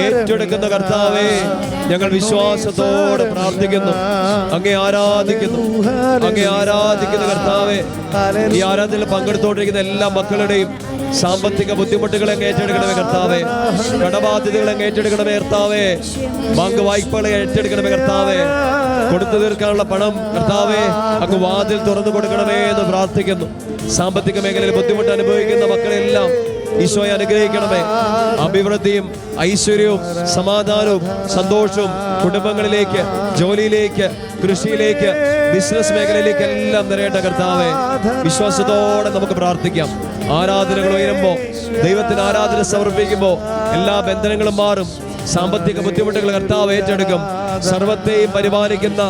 ഏറ്റെടുക്കുന്ന കർത്താവേ, ഞങ്ങൾ വിശ്വാസത്തോടെ പ്രാർത്ഥിക്കുന്നു, അങ്ങേ ആരാധിക്കുന്നു, അങ്ങേ ആരാധിക്കുന്ന കർത്താവേ. ഈ ആരാധനയിൽ പങ്കെടുത്തോണ്ടിരിക്കുന്ന എല്ലാ മക്കളുടെയും സാമ്പത്തിക ബുദ്ധിമുട്ടുകളെ ഏറ്റെടുക്കണമേ കർത്താവേ, കടബാധ്യതകളെ ഏറ്റെടുക്കണമേ കർത്താവേ, ബാങ്ക് വായ്പകളെ ഏറ്റെടുക്കണമേ കർത്താവേ, കൊടുത്തു തീർക്കാനുള്ള പണം കർത്താവേ അങ്ങ് വാതിൽ തുറന്നു കൊടുക്കണമേ എന്ന് പ്രാർത്ഥിക്കുന്നു. സാമ്പത്തിക മേഖലയിൽ ബുദ്ധിമുട്ട് അനുഭവിക്കുന്ന മക്കളെല്ലാം ഈശോയെ അനുഗ്രഹിക്കണമേ. അഭിവൃദ്ധിയും ഐശ്വര്യവും സമാധാനവും സന്തോഷവും കുടുംബങ്ങളിലേക്ക്, ജോലിയിലേക്ക്, കൃഷിയിലേക്ക്, ബിസിനസ് മേഖലയിലേക്ക് എല്ലാം നിറയേണ്ട കർത്താവേ. വിശ്വാസത്തോടെ നമുക്ക് പ്രാർത്ഥിക്കാം. ആരാധനകൾ ഉയരുമ്പോൾ, ദൈവത്തിന് ആരാധന സമർപ്പിക്കുമ്പോൾ എല്ലാ ബന്ധനങ്ങളും മാറും. സാമ്പത്തിക ബുദ്ധിമുട്ടുകൾ കർത്താവ് ഏറ്റെടുക്കും. സർവത്തെയും പരിപാലിക്കുന്ന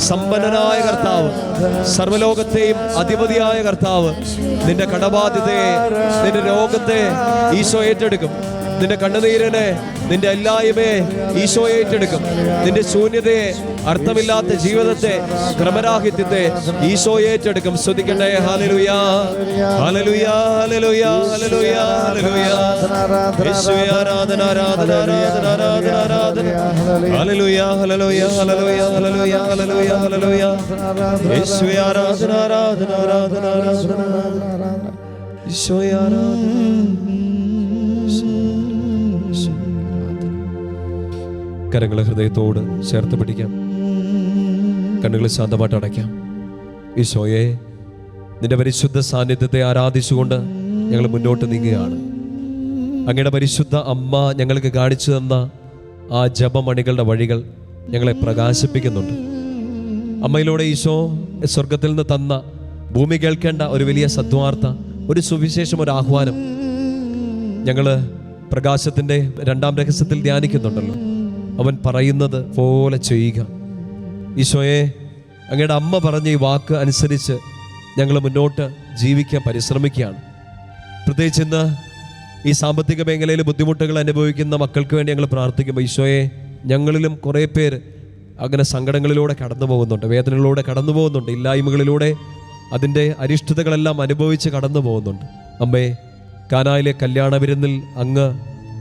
സമ്പന്നനായ കർത്താവ്, സർവ്വലോകത്തെയും അധിപതിയായ കർത്താവ്, നിന്റെ കടബാധ്യതയെ, നിന്റെ രോഗത്തെ ഈശോ ഏറ്റെടുക്കും. നിന്റെ കണ്ണുനീരിനെ, നിന്റെ എല്ലായ്മയെ ഈശോ ഏറ്റെടുക്കും. നിന്റെ ശൂന്യതയെ, അർത്ഥമില്ലാത്ത ജീവിതത്തെ, ക്രമരാഹിത്യത്തെ ഈശോ ഏറ്റെടുക്കും. സ്തുതിക്കട്ടെ. ഹല്ലേലൂയ, ഹല്ലേലൂയ, ഹല്ലേലൂയ, ഹല്ലേലൂയ, ഹല്ലേലൂയ. യേശുവേ ആരാധന, ആരാധന, ആരാധന, ആരാധന, ആരാധന. ഹല്ലേലൂയ, ഹല്ലേലൂയ, ഹല്ലേലൂയ, ഹല്ലേലൂയ, ഹല്ലേലൂയ, ഹല്ലേലൂയ. യേശുവേ ആരാധന, ആരാധന, ആരാധന, ആരാധന. ഈശോയെ ആരാധന. കരങ്ങളെ ഹൃദയത്തോട് ചേർത്ത് പിടിക്കാം. കണ്ണുകൾ ശാന്തമായിട്ട് അടയ്ക്കാം. ഈശോയെ, നിന്റെ പരിശുദ്ധ സാന്നിധ്യത്തെ ആരാധിച്ചുകൊണ്ട് ഞങ്ങൾ മുന്നോട്ട് നീങ്ങുകയാണ്. അങ്ങയുടെ പരിശുദ്ധ അമ്മ ഞങ്ങൾക്ക് കാണിച്ചു തന്ന ആ ജപമണികളുടെ വഴികൾ ഞങ്ങളെ പ്രകാശിപ്പിക്കുന്നുണ്ട്. അമ്മയിലൂടെ ഈശോ സ്വർഗത്തിൽ നിന്ന് തന്ന, ഭൂമി കേൾക്കേണ്ട ഒരു വലിയ സദ്വാർത്ത, ഒരു സുവിശേഷം, ഒരു ആഹ്വാനം ഞങ്ങൾ പ്രകാശത്തിൻ്റെ 2-ാം രഹസ്യത്തിൽ ധ്യാനിക്കുന്നുണ്ടല്ലോ. അവൻ പറയുന്നത് പോലെ ചെയ്യുക. ഈശോയെ, അങ്ങയുടെ അമ്മ പറഞ്ഞ ഈ വാക്ക് അനുസരിച്ച് ഞങ്ങൾ മുന്നോട്ട് ജീവിക്കാൻ പരിശ്രമിക്കുകയാണ്. പ്രത്യേകിച്ച് ഇന്ന് ഈ സാമ്പത്തിക മേഖലയിൽ ബുദ്ധിമുട്ടുകൾ അനുഭവിക്കുന്ന മക്കൾക്ക് വേണ്ടി ഞങ്ങൾ പ്രാർത്ഥിക്കുമ്പോൾ ഈശോയെ, ഞങ്ങളിലും കുറേ പേര് അങ്ങനെ സങ്കടങ്ങളിലൂടെ കടന്നു പോകുന്നുണ്ട്, വേദനകളിലൂടെ കടന്നു പോകുന്നുണ്ട്, ഇല്ലായ്മകളിലൂടെ അതിൻ്റെ അരിഷ്ടതകളെല്ലാം അനുഭവിച്ച് കടന്നു പോകുന്നുണ്ട്. അമ്മേ, കാനായിലെ കല്യാണ വിരുന്നിൽ അങ്ങ്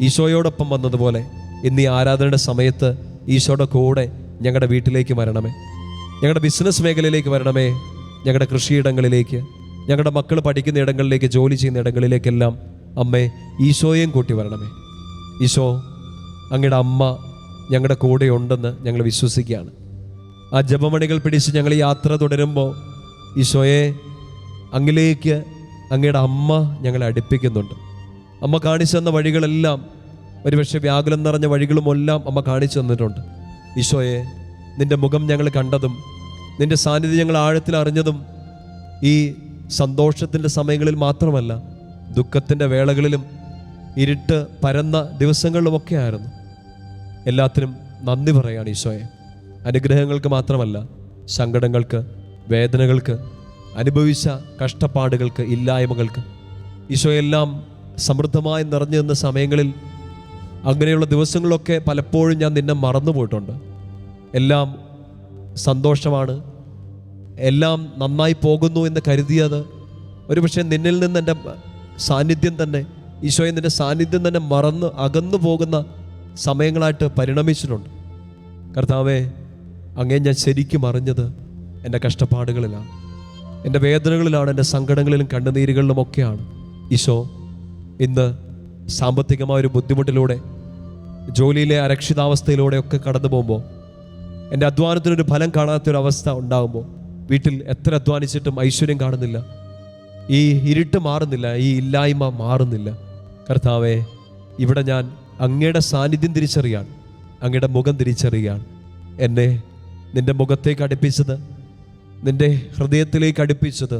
ഈശോയോടൊപ്പം വന്നതുപോലെ ഇന്ന് ഈ ആരാധനയുടെ സമയത്ത് ഈശോയുടെ കൂടെ ഞങ്ങളുടെ വീട്ടിലേക്ക് വരണമേ, ഞങ്ങളുടെ ബിസിനസ് മേഖലയിലേക്ക് വരണമേ, ഞങ്ങളുടെ കൃഷിയിടങ്ങളിലേക്ക്, ഞങ്ങളുടെ മക്കൾ പഠിക്കുന്ന ഇടങ്ങളിലേക്ക്, ജോലി ചെയ്യുന്ന ഇടങ്ങളിലേക്കെല്ലാം അമ്മേ ഈശോയെയും കൂട്ടി വരണമേ. ഈശോ, അങ്ങയുടെ അമ്മ ഞങ്ങളുടെ കൂടെ ഉണ്ടെന്ന് ഞങ്ങൾ വിശ്വസിക്കുകയാണ്. ആ ജപമണികൾ പിടിച്ച് ഞങ്ങൾ യാത്ര തുടരുമ്പോൾ ഈശോയെ, അങ്ങിലേക്ക് അങ്ങയുടെ അമ്മ ഞങ്ങളെ അടുപ്പിക്കുന്നുണ്ട്. അമ്മ കാണിച്ചു തന്ന വഴികളെല്ലാം, ഒരുപക്ഷെ വ്യാകുലം നിറഞ്ഞ വഴികളുമെല്ലാം അമ്മ കാണിച്ചു തന്നിട്ടുണ്ട്. ഈശോയെ, നിൻ്റെ മുഖം ഞങ്ങൾ കണ്ടതും നിൻ്റെ സാന്നിധ്യം ഞങ്ങൾ ആഴത്തിൽ അറിഞ്ഞതും ഈ സന്തോഷത്തിൻ്റെ സമയങ്ങളിൽ മാത്രമല്ല, ദുഃഖത്തിൻ്റെ വേളകളിലും ഇരുട്ട് പരന്ന ദിവസങ്ങളിലുമൊക്കെ ആയിരുന്നു. എല്ലാത്തിനും നന്ദി പറയാണ് ഈശോയെ. അനുഗ്രഹങ്ങൾക്ക് മാത്രമല്ല, സങ്കടങ്ങൾക്ക്, വേദനകൾക്ക്, അനുഭവിച്ച കഷ്ടപ്പാടുകൾക്ക്, ഇല്ലായ്മകൾക്ക് ഈശോയെല്ലാം സമൃദ്ധമായി നിറഞ്ഞു നിന്ന സമയങ്ങളിൽ, അങ്ങനെയുള്ള ദിവസങ്ങളൊക്കെ പലപ്പോഴും ഞാൻ നിന്നെ മറന്നു പോയിട്ടുണ്ട്. എല്ലാം സന്തോഷമാണ്, എല്ലാം നന്നായി പോകുന്നു എന്ന് കരുതിയത് ഒരുപക്ഷെ നിന്നിൽ നിന്ന് എൻ്റെ സാന്നിധ്യം തന്നെ, ഈശോയെ നിൻ്റെ സാന്നിധ്യം തന്നെ മറന്ന് അകന്നു പോകുന്ന സമയങ്ങളായിട്ട് പരിണമിച്ചിട്ടുണ്ട്. കർത്താവേ, അങ്ങേ ഞാൻ ശരിക്കും അറിഞ്ഞത് എൻ്റെ കഷ്ടപ്പാടുകളിലാണ്. എൻ്റെ വേദനകളിലാണ്, എൻ്റെ സങ്കടങ്ങളിലും കണ്ണുനീരുകളിലുമൊക്കെയാണ്. ഈശോ ഇന്ന് സാമ്പത്തികമായൊരു ബുദ്ധിമുട്ടിലൂടെ, ജോലിയിലെ അരക്ഷിതാവസ്ഥയിലൂടെയൊക്കെ കടന്നു പോകുമ്പോൾ, എൻ്റെ അധ്വാനത്തിനൊരു ഫലം കാണാത്തൊരവസ്ഥ ഉണ്ടാകുമ്പോൾ, വീട്ടിൽ എത്ര അധ്വാനിച്ചിട്ടും ഐശ്വര്യം കാണുന്നില്ല, ഈ ഇരുട്ട് മാറുന്നില്ല, ഈ ഇല്ലായ്മ മാറുന്നില്ല. കർത്താവേ, ഇവിടെ ഞാൻ അങ്ങയുടെ സാന്നിധ്യം തിരിച്ചറിയാൻ, അങ്ങയുടെ മുഖം തിരിച്ചറിയാൻ, എന്നെ നിൻ്റെ മുഖത്തേക്ക് അടുപ്പിച്ചത്, നിൻ്റെ ഹൃദയത്തിലേക്ക് അടുപ്പിച്ചത്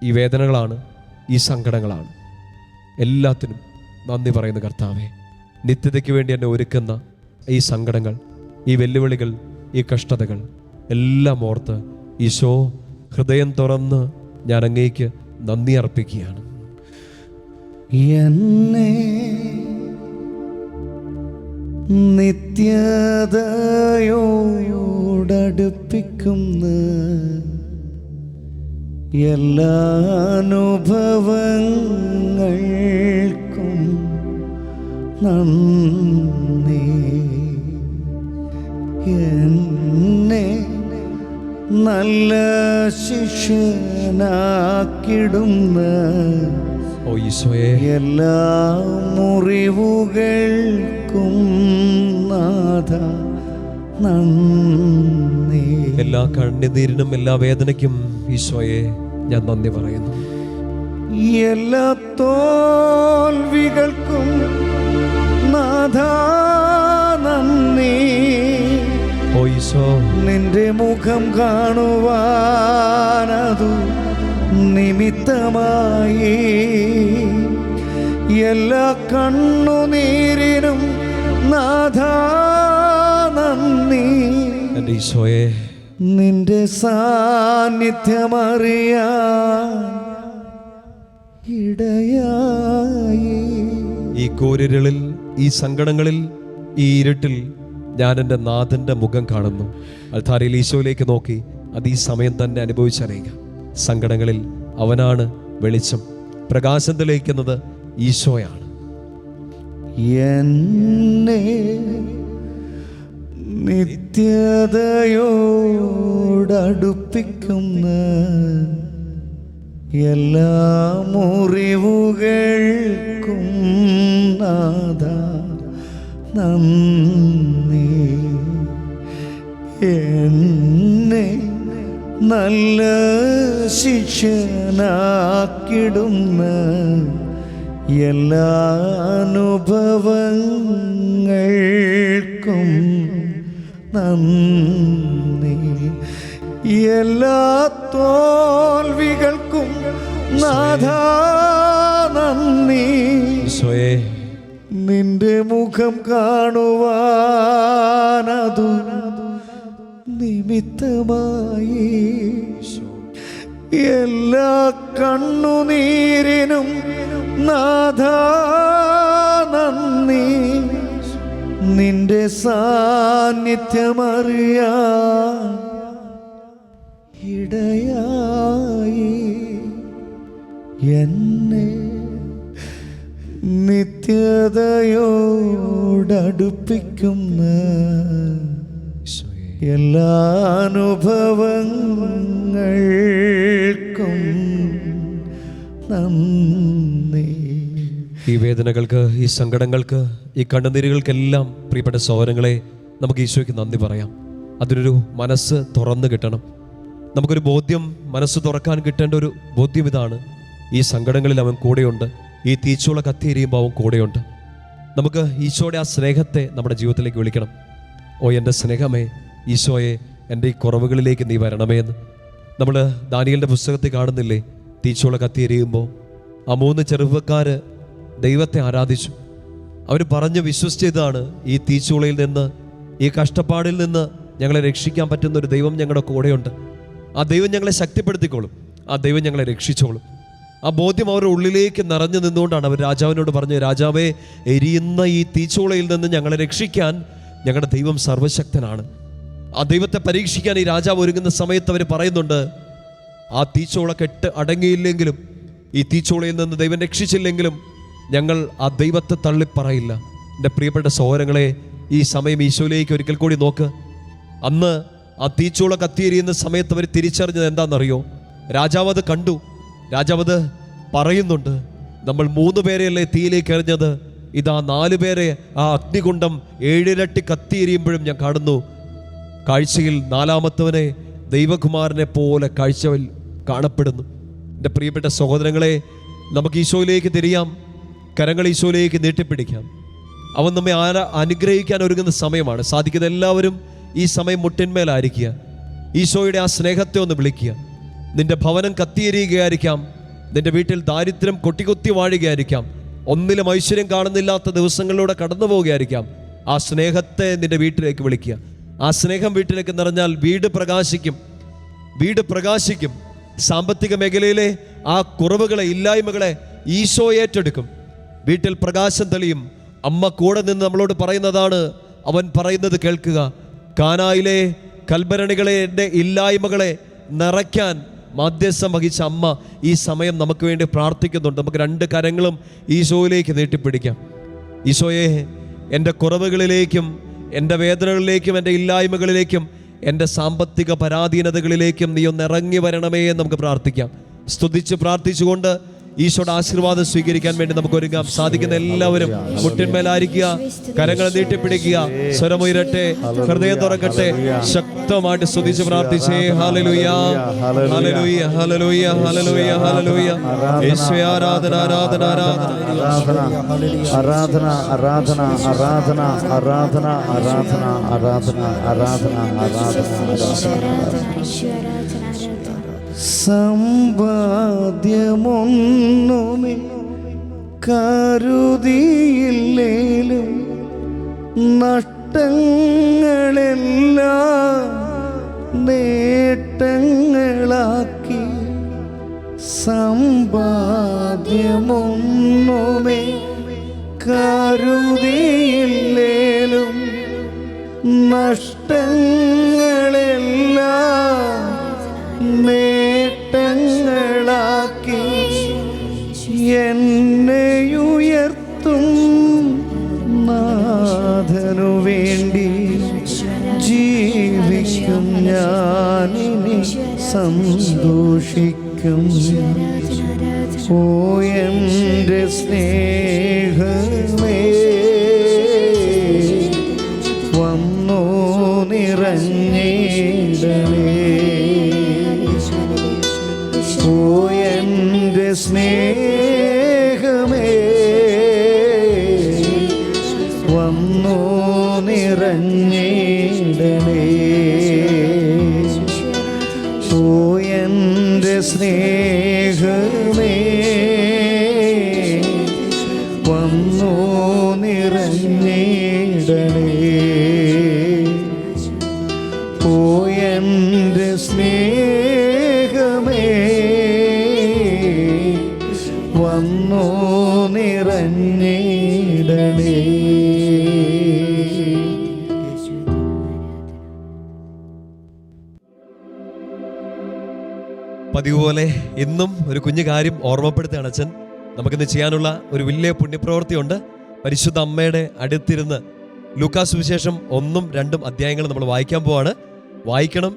ഈ വേദനകളാണ്, ഈ സങ്കടങ്ങളാണ്. എല്ലാത്തിനും നന്ദി പറയുന്നു കർത്താവേ. നിത്യതയ്ക്ക് വേണ്ടി എന്നെ ഒരുക്കുന്ന ഈ സങ്കടങ്ങൾ, ഈ വെല്ലുവിളികൾ, ഈ കഷ്ടതകൾ എല്ലാം ഓർത്ത് ഈശോ ഹൃദയം തുറന്ന് ഞാൻ അങ്ങേക്ക് നന്ദി അർപ്പിക്കുകയാണ്. എന്നെ നിത്യതയോടടുപ്പിക്കുന്ന എല്ലാ അനുഭവങ്ങൾക്കും നന്ദി. എന്നെ നല്ല ശിഷ്യനാക്കിടുന്ന ഓ ഈശോയെ, എല്ലാ മുറിവുകൾക്കും നാഥ നന്ദി. എല്ലാ കണ്ണുനീരിനും എല്ലാ വേദനയ്ക്കും ഈശോയെ ഞാൻ നന്ദി പറയുന്നു. എല്ലാ തോൽവികൾക്കും നാഥ നന്ദി. ഓ ഈശോ, നിന്റെ മുഖം കാണുവാനതു നിമിത്തമായി എല്ലാ കണ്ണുനീരിനും നാഥ നന്ദി. എൻ്റെ ഈശോയെ, നിന്റെ സാന്നിധ്യമറിയാൻ ഇടയായി. ഈ കൂരിരുളിൽ, ഈ സങ്കടങ്ങളിൽ, ഈ ഇരുട്ടിൽ ഞാൻ എൻ്റെ നാഥൻ്റെ മുഖം കാണുന്നു. അൾത്താരയിൽ ഈശോയിലേക്ക് നോക്കി അത് ഈ സമയം തന്നെ അനുഭവിച്ചറിയുക. സങ്കടങ്ങളിൽ അവനാണ് വെളിച്ചം, പ്രകാശം തെളിയിക്കുന്നത് ഈശോയാണ്. എന്നെ നിത്യതയോടടുപ്പിക്കുന്ന എല്ലാ മുറിവുകൾക്കും നാഥ നന്ദി. എന്നെ നല്ല ശിക്ഷനാക്കിടുന്ന എല്ലാ അനുഭവങ്ങൾക്കും നന്ദി. എല്ലാ തോൽവികൾക്കും നാഥ നന്ദി. ഈശോയെ, നിന്റെ മുഖം കാണുവാനതു നിമിത്തമായി എല്ലാ കണ്ണുനീരിനും നാഥ നന്ദി. നിന്റെ സാന്നിധ്യമറിയാൻ ഇടയായി. എന്നെ നിത്യതയോടടുപ്പിക്കുന്ന എല്ലാ അനുഭവങ്ങൾക്കും നന്ദി. ഈ വേദനകൾക്ക്, ഈ സങ്കടങ്ങൾക്ക്, ഈ കണ്ണുനീരുകൾക്കെല്ലാം പ്രിയപ്പെട്ട സഹോദരങ്ങളെ, നമുക്ക് ഈശോയ്ക്ക് നന്ദി പറയാം. അതിനൊരു മനസ്സ് തുറന്നു കിട്ടണം. നമുക്കൊരു ബോധ്യം, മനസ്സ് തുറക്കാൻ കിട്ടേണ്ട ഒരു ബോധ്യം ഇതാണ്: ഈ സങ്കടങ്ങളിൽ അവൻ കൂടെയുണ്ട്, ഈ തീച്ചൂള കത്തിയെരിയുമ്പോൾ അവൻ കൂടെയുണ്ട്. നമുക്ക് ഈശോയുടെ ആ സ്നേഹത്തെ നമ്മുടെ ജീവിതത്തിലേക്ക് വിളിക്കണം. ഓ എൻ്റെ സ്നേഹമേ, ഈശോയെ, എൻ്റെ ഈ കുറവുകളിലേക്ക് നീ വരണമേ എന്ന് നമ്മൾ ദാനിയേലിൻ്റെ പുസ്തകത്തിൽ കാണുന്നില്ലേ? തീച്ചൂള കത്തിയെരിയുമ്പോൾ ആ 3 ചെറുപ്പക്കാർ ദൈവത്തെ ആരാധിച്ചു. അവർ പറഞ്ഞ് വിശ്വസിച്ചതാണ്, ഈ തീച്ചൂളയിൽ നിന്ന്, ഈ കഷ്ടപ്പാടിൽ നിന്ന് ഞങ്ങളെ രക്ഷിക്കാൻ പറ്റുന്ന ഒരു ദൈവം ഞങ്ങളുടെ കൂടെയുണ്ട്. ആ ദൈവം ഞങ്ങളെ ശക്തിപ്പെടുത്തിക്കോളും, ആ ദൈവം ഞങ്ങളെ രക്ഷിച്ചോളും. ആ ബോധ്യം അവരുടെ ഉള്ളിലേക്ക് നിറഞ്ഞു നിന്നുകൊണ്ടാണ് അവർ രാജാവിനോട് പറഞ്ഞു, രാജാവേ, എരിയുന്ന ഈ തീച്ചൂളയിൽ നിന്ന് ഞങ്ങളെ രക്ഷിക്കാൻ ഞങ്ങളുടെ ദൈവം സർവശക്തനാണ്. ആ ദൈവത്തെ പരീക്ഷിക്കാൻ ഈ രാജാവ് ഒരുങ്ങുന്ന സമയത്ത് അവർ പറയുന്നുണ്ട്, ആ തീച്ചൂള കെട്ട് അടങ്ങിയില്ലെങ്കിലും, ഈ തീച്ചൂളയിൽ നിന്ന് ദൈവം രക്ഷിച്ചില്ലെങ്കിലും ഞങ്ങൾ ആ ദൈവത്തെ തള്ളിപ്പറയില്ല. എൻ്റെ പ്രിയപ്പെട്ട സഹോദരങ്ങളെ, ഈ സമയം ഈശോയിലേക്ക് ഒരിക്കൽ കൂടി നോക്ക്. അന്ന് ആ തീച്ചൂള കത്തിയെരിയുന്ന സമയത്ത് അവർ തിരിച്ചറിഞ്ഞത് എന്താണെന്നറിയോ? രാജാവ് അത് കണ്ടു. രാജാവ് അത് പറയുന്നുണ്ട്, നമ്മൾ 3 പേരെയല്ലേ തീയിലേക്ക് എറിഞ്ഞത്, ഇതാ 4 പേരെ ആ അഗ്നികുണ്ഡം 7 ഇരട്ടി കത്തിയെരിയുമ്പോഴും ഞാൻ കാണുന്നു. കാഴ്ചയിൽ 4-മത്തവനെ ദൈവകുമാരനെ പോലെ കാഴ്ചയിൽ കാണപ്പെടുന്നു. എൻ്റെ പ്രിയപ്പെട്ട സഹോദരങ്ങളെ, നമുക്ക് ഈശോയിലേക്ക് തിരിയാം, കരങ്ങൾ ഈശോയിലേക്ക് നീട്ടിപ്പിടിക്കാം. അവൻ നമ്മെ അനുഗ്രഹിക്കാൻ ഒരുങ്ങുന്ന സമയമാണ്. സാധിക്കുന്ന എല്ലാവരും ഈ സമയം മുട്ടിന്മേലായിരിക്കുക. ഈശോയുടെ ആ സ്നേഹത്തെ ഒന്ന് വിളിക്കുക. നിന്റെ ഭവനം കത്തിയെരിയുകയായിരിക്കാം, നിന്റെ വീട്ടിൽ ദാരിദ്ര്യം കൊട്ടിക്കൊത്തി വാഴുകയായിരിക്കാം, ഒന്നിലും ഐശ്വര്യം കാണുന്നില്ലാത്ത ദിവസങ്ങളിലൂടെ കടന്നു പോവുകയായിരിക്കാം. ആ സ്നേഹത്തെ നിന്റെ വീട്ടിലേക്ക് വിളിക്കുക. ആ സ്നേഹം വീട്ടിലേക്ക് നിറഞ്ഞാൽ വീട് പ്രകാശിക്കും, വീട് പ്രകാശിക്കും. സാമ്പത്തിക മേഖലയിലെ ആ കുറവുകളെ, ഇല്ലായ്മകളെ ഈശോ ഏറ്റെടുക്കും. വീട്ടിൽ പ്രകാശം തെളിയും. അമ്മ കൂടെ നിന്ന് നമ്മളോട് പറയുന്നതാണ്, അവൻ പറയുന്നത് കേൾക്കുക. കാനായിലെ കൽഭരണികളെ, ഇല്ലായ്മകളെ നിറയ്ക്കാൻ മധ്യസ്ഥം വഹിച്ച അമ്മ ഈ സമയം നമുക്ക് വേണ്ടി പ്രാർത്ഥിക്കുന്നുണ്ട്. നമുക്ക് 2 കരങ്ങളും ഈശോയിലേക്ക് നീട്ടിപ്പിടിക്കാം. ഈശോയെ, എൻ്റെ കുറവുകളിലേക്കും എൻ്റെ വേദനകളിലേക്കും എൻ്റെ ഇല്ലായ്മകളിലേക്കും എൻ്റെ സാമ്പത്തിക പരാധീനതകളിലേക്കും നീ ഒന്ന് ഇറങ്ങി വരണമേ എന്ന് നമുക്ക് പ്രാർത്ഥിക്കാം. സ്തുതിച്ച് പ്രാർത്ഥിച്ചുകൊണ്ട് ഈശോയുടെ ആശീർവാദം സ്വീകരിക്കാൻ വേണ്ടി നമുക്ക് ഒരുങ്ങാം. സാധിക്കുന്ന എല്ലാവരും മുട്ടിന്മേലായിരിക്കുക, കരങ്ങൾ നീട്ടിപ്പിടിക്കുക, സ്വരമുയരട്ടെ, ഹൃദയം തുറക്കട്ടെ, ശക്തമായിട്ട് സ്തുതിച്ച് പ്രാർത്ഥിച്ചേ. ഹല്ലേലൂയ, ഹല്ലേലൂയ, ഹല്ലേലൂയ, ഹല്ലേലൂയ, ഹല്ലേലൂയ. യേശുവേ, ആരാധന, ആരാധന, ആരാധന, ആരാധന, ആരാധന, ആരാധന, ആരാധന, ആരാധന, ആരാധന, ആരാധന, ആരാധന. സമ്പാദ്യമൊന്നുമേ കരുതിയില്ലേലും നഷ്ടങ്ങളെല്ലാം നേട്ടങ്ങളാക്കി. സമ്പാദ്യമൊന്നുമേ കരുതിയില്ലേലും നഷ്ടങ്ങളെല്ലാം നേട്ടങ്ങളാക്കി. എന്നെയുയർത്തും നാഥനു വേണ്ടി ജീവിക്കും ഞാനിനി സന്തോഷിക്കും. ഓ എൻ്റെ സ്നേഹമേ, വന്നോ നിറഞ്ഞിടണേ. ഓ എൻ്റെ സ്നേഹമേ, വന്നോ നിറഞ്ഞിടണേ. ഓ എൻ്റെ സ്നേഹമേ, വന്നോ നിറഞ്ഞിടണേ. ഓ എൻ്റെ സ്നേഹമേ, വന്നോ നിറഞ്ഞിടണേ. പതിവ് പോലെ ഇന്നും ഒരു കുഞ്ഞു കാര്യം ഓർമ്മപ്പെടുത്തുകയാണ് അച്ഛൻ. നമുക്കിന്ന് ചെയ്യാനുള്ള ഒരു വലിയ പുണ്യപ്രവൃത്തിയുണ്ട്. പരിശുദ്ധ അമ്മയുടെ അടുത്തിരുന്ന് ലൂക്കാസ് സുവിശേഷം 1ഉം 2ഉം അധ്യായങ്ങൾ നമ്മൾ വായിക്കാൻ പോവാണ്. വായിക്കണം.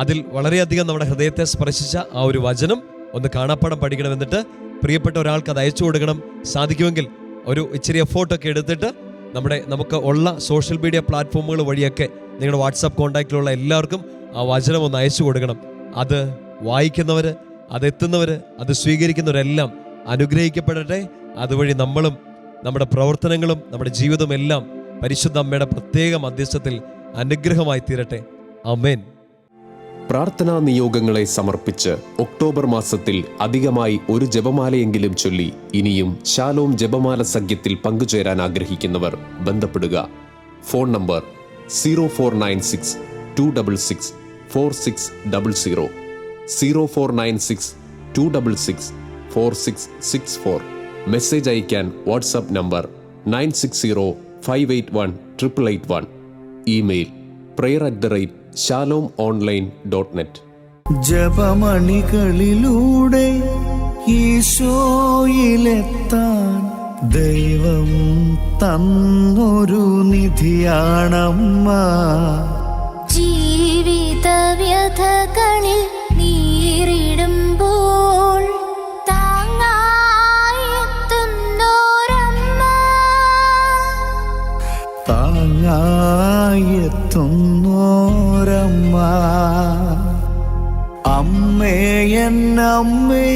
അതിൽ വളരെയധികം നമ്മുടെ ഹൃദയത്തെ സ്പർശിച്ച ആ ഒരു വചനം ഒന്ന് കാണാപ്പാടം പഠിക്കണം. എന്നിട്ട് പ്രിയപ്പെട്ട ഒരാൾക്ക് അത് അയച്ചു കൊടുക്കണം. സാധിക്കുമെങ്കിൽ ഒരു ഇച്ചിരി എഫോർട്ടൊക്കെ എടുത്തിട്ട് നമുക്ക് ഉള്ള സോഷ്യൽ മീഡിയ പ്ലാറ്റ്ഫോമുകൾ വഴിയൊക്കെ നിങ്ങളുടെ വാട്സാപ്പ് കോൺടാക്റ്റിലുള്ള എല്ലാവർക്കും ആ വചനം ഒന്ന് അയച്ചു കൊടുക്കണം. അത് വായിക്കുന്നവർ, അതെത്തുന്നവർ, അത് സ്വീകരിക്കുന്നവരെല്ലാം അനുഗ്രഹിക്കപ്പെടട്ടെ. അതുവഴി നമ്മളും നമ്മുടെ പ്രവർത്തനങ്ങളും നമ്മുടെ ജീവിതവും എല്ലാം പരിശുദ്ധ അമ്മയുടെ പ്രത്യേക മധ്യസ്ഥത്തിൽ അനുഗ്രഹമായി തീരട്ടെ. ആമേൻ. പ്രാർത്ഥനാ നിയോഗങ്ങളെ സമർപ്പിച്ച് ഒക്ടോബർ മാസത്തിൽ അധികമായി ഒരു ജപമാലയെങ്കിലും ചൊല്ലി ഇനിയും ശാലോം ജപമാല സഖ്യത്തിൽ പങ്കുചേരാൻ ആഗ്രഹിക്കുന്നവർ ബന്ധപ്പെടുക. Phone number 0496 266 4600, 0496 266 4664. മെസ്സേജ് അയക്കാൻ വാട്സാപ്പ് നമ്പർ 9605818881. Email prayer@shalomonline.net. ജപമണികളിലൂടെ ഈശോയിലെത്താൻ ദൈവം തന്നൊരു നിധിയാണമ്മ. ജീവിത വ്യഥകളിൽ നീറിടും എത്തുന്നോരമ്മ. അമ്മേ എന്നമ്മേ,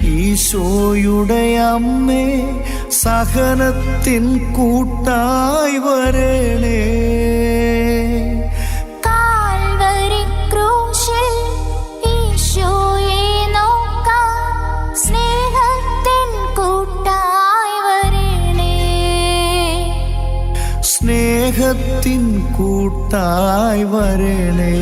ഈശോയുടെ അമ്മേ, സഹനത്തിൻ കൂട്ടായി വരണേ. കാൽവരി ക്രൂശിൽ ഈശോയെ നോക്കാൻ സ്നേഹത്തിൻ കൂട്ടായി വരണേ. സ്നേഹത്തിൻ കൂട്ടായി വരണേ.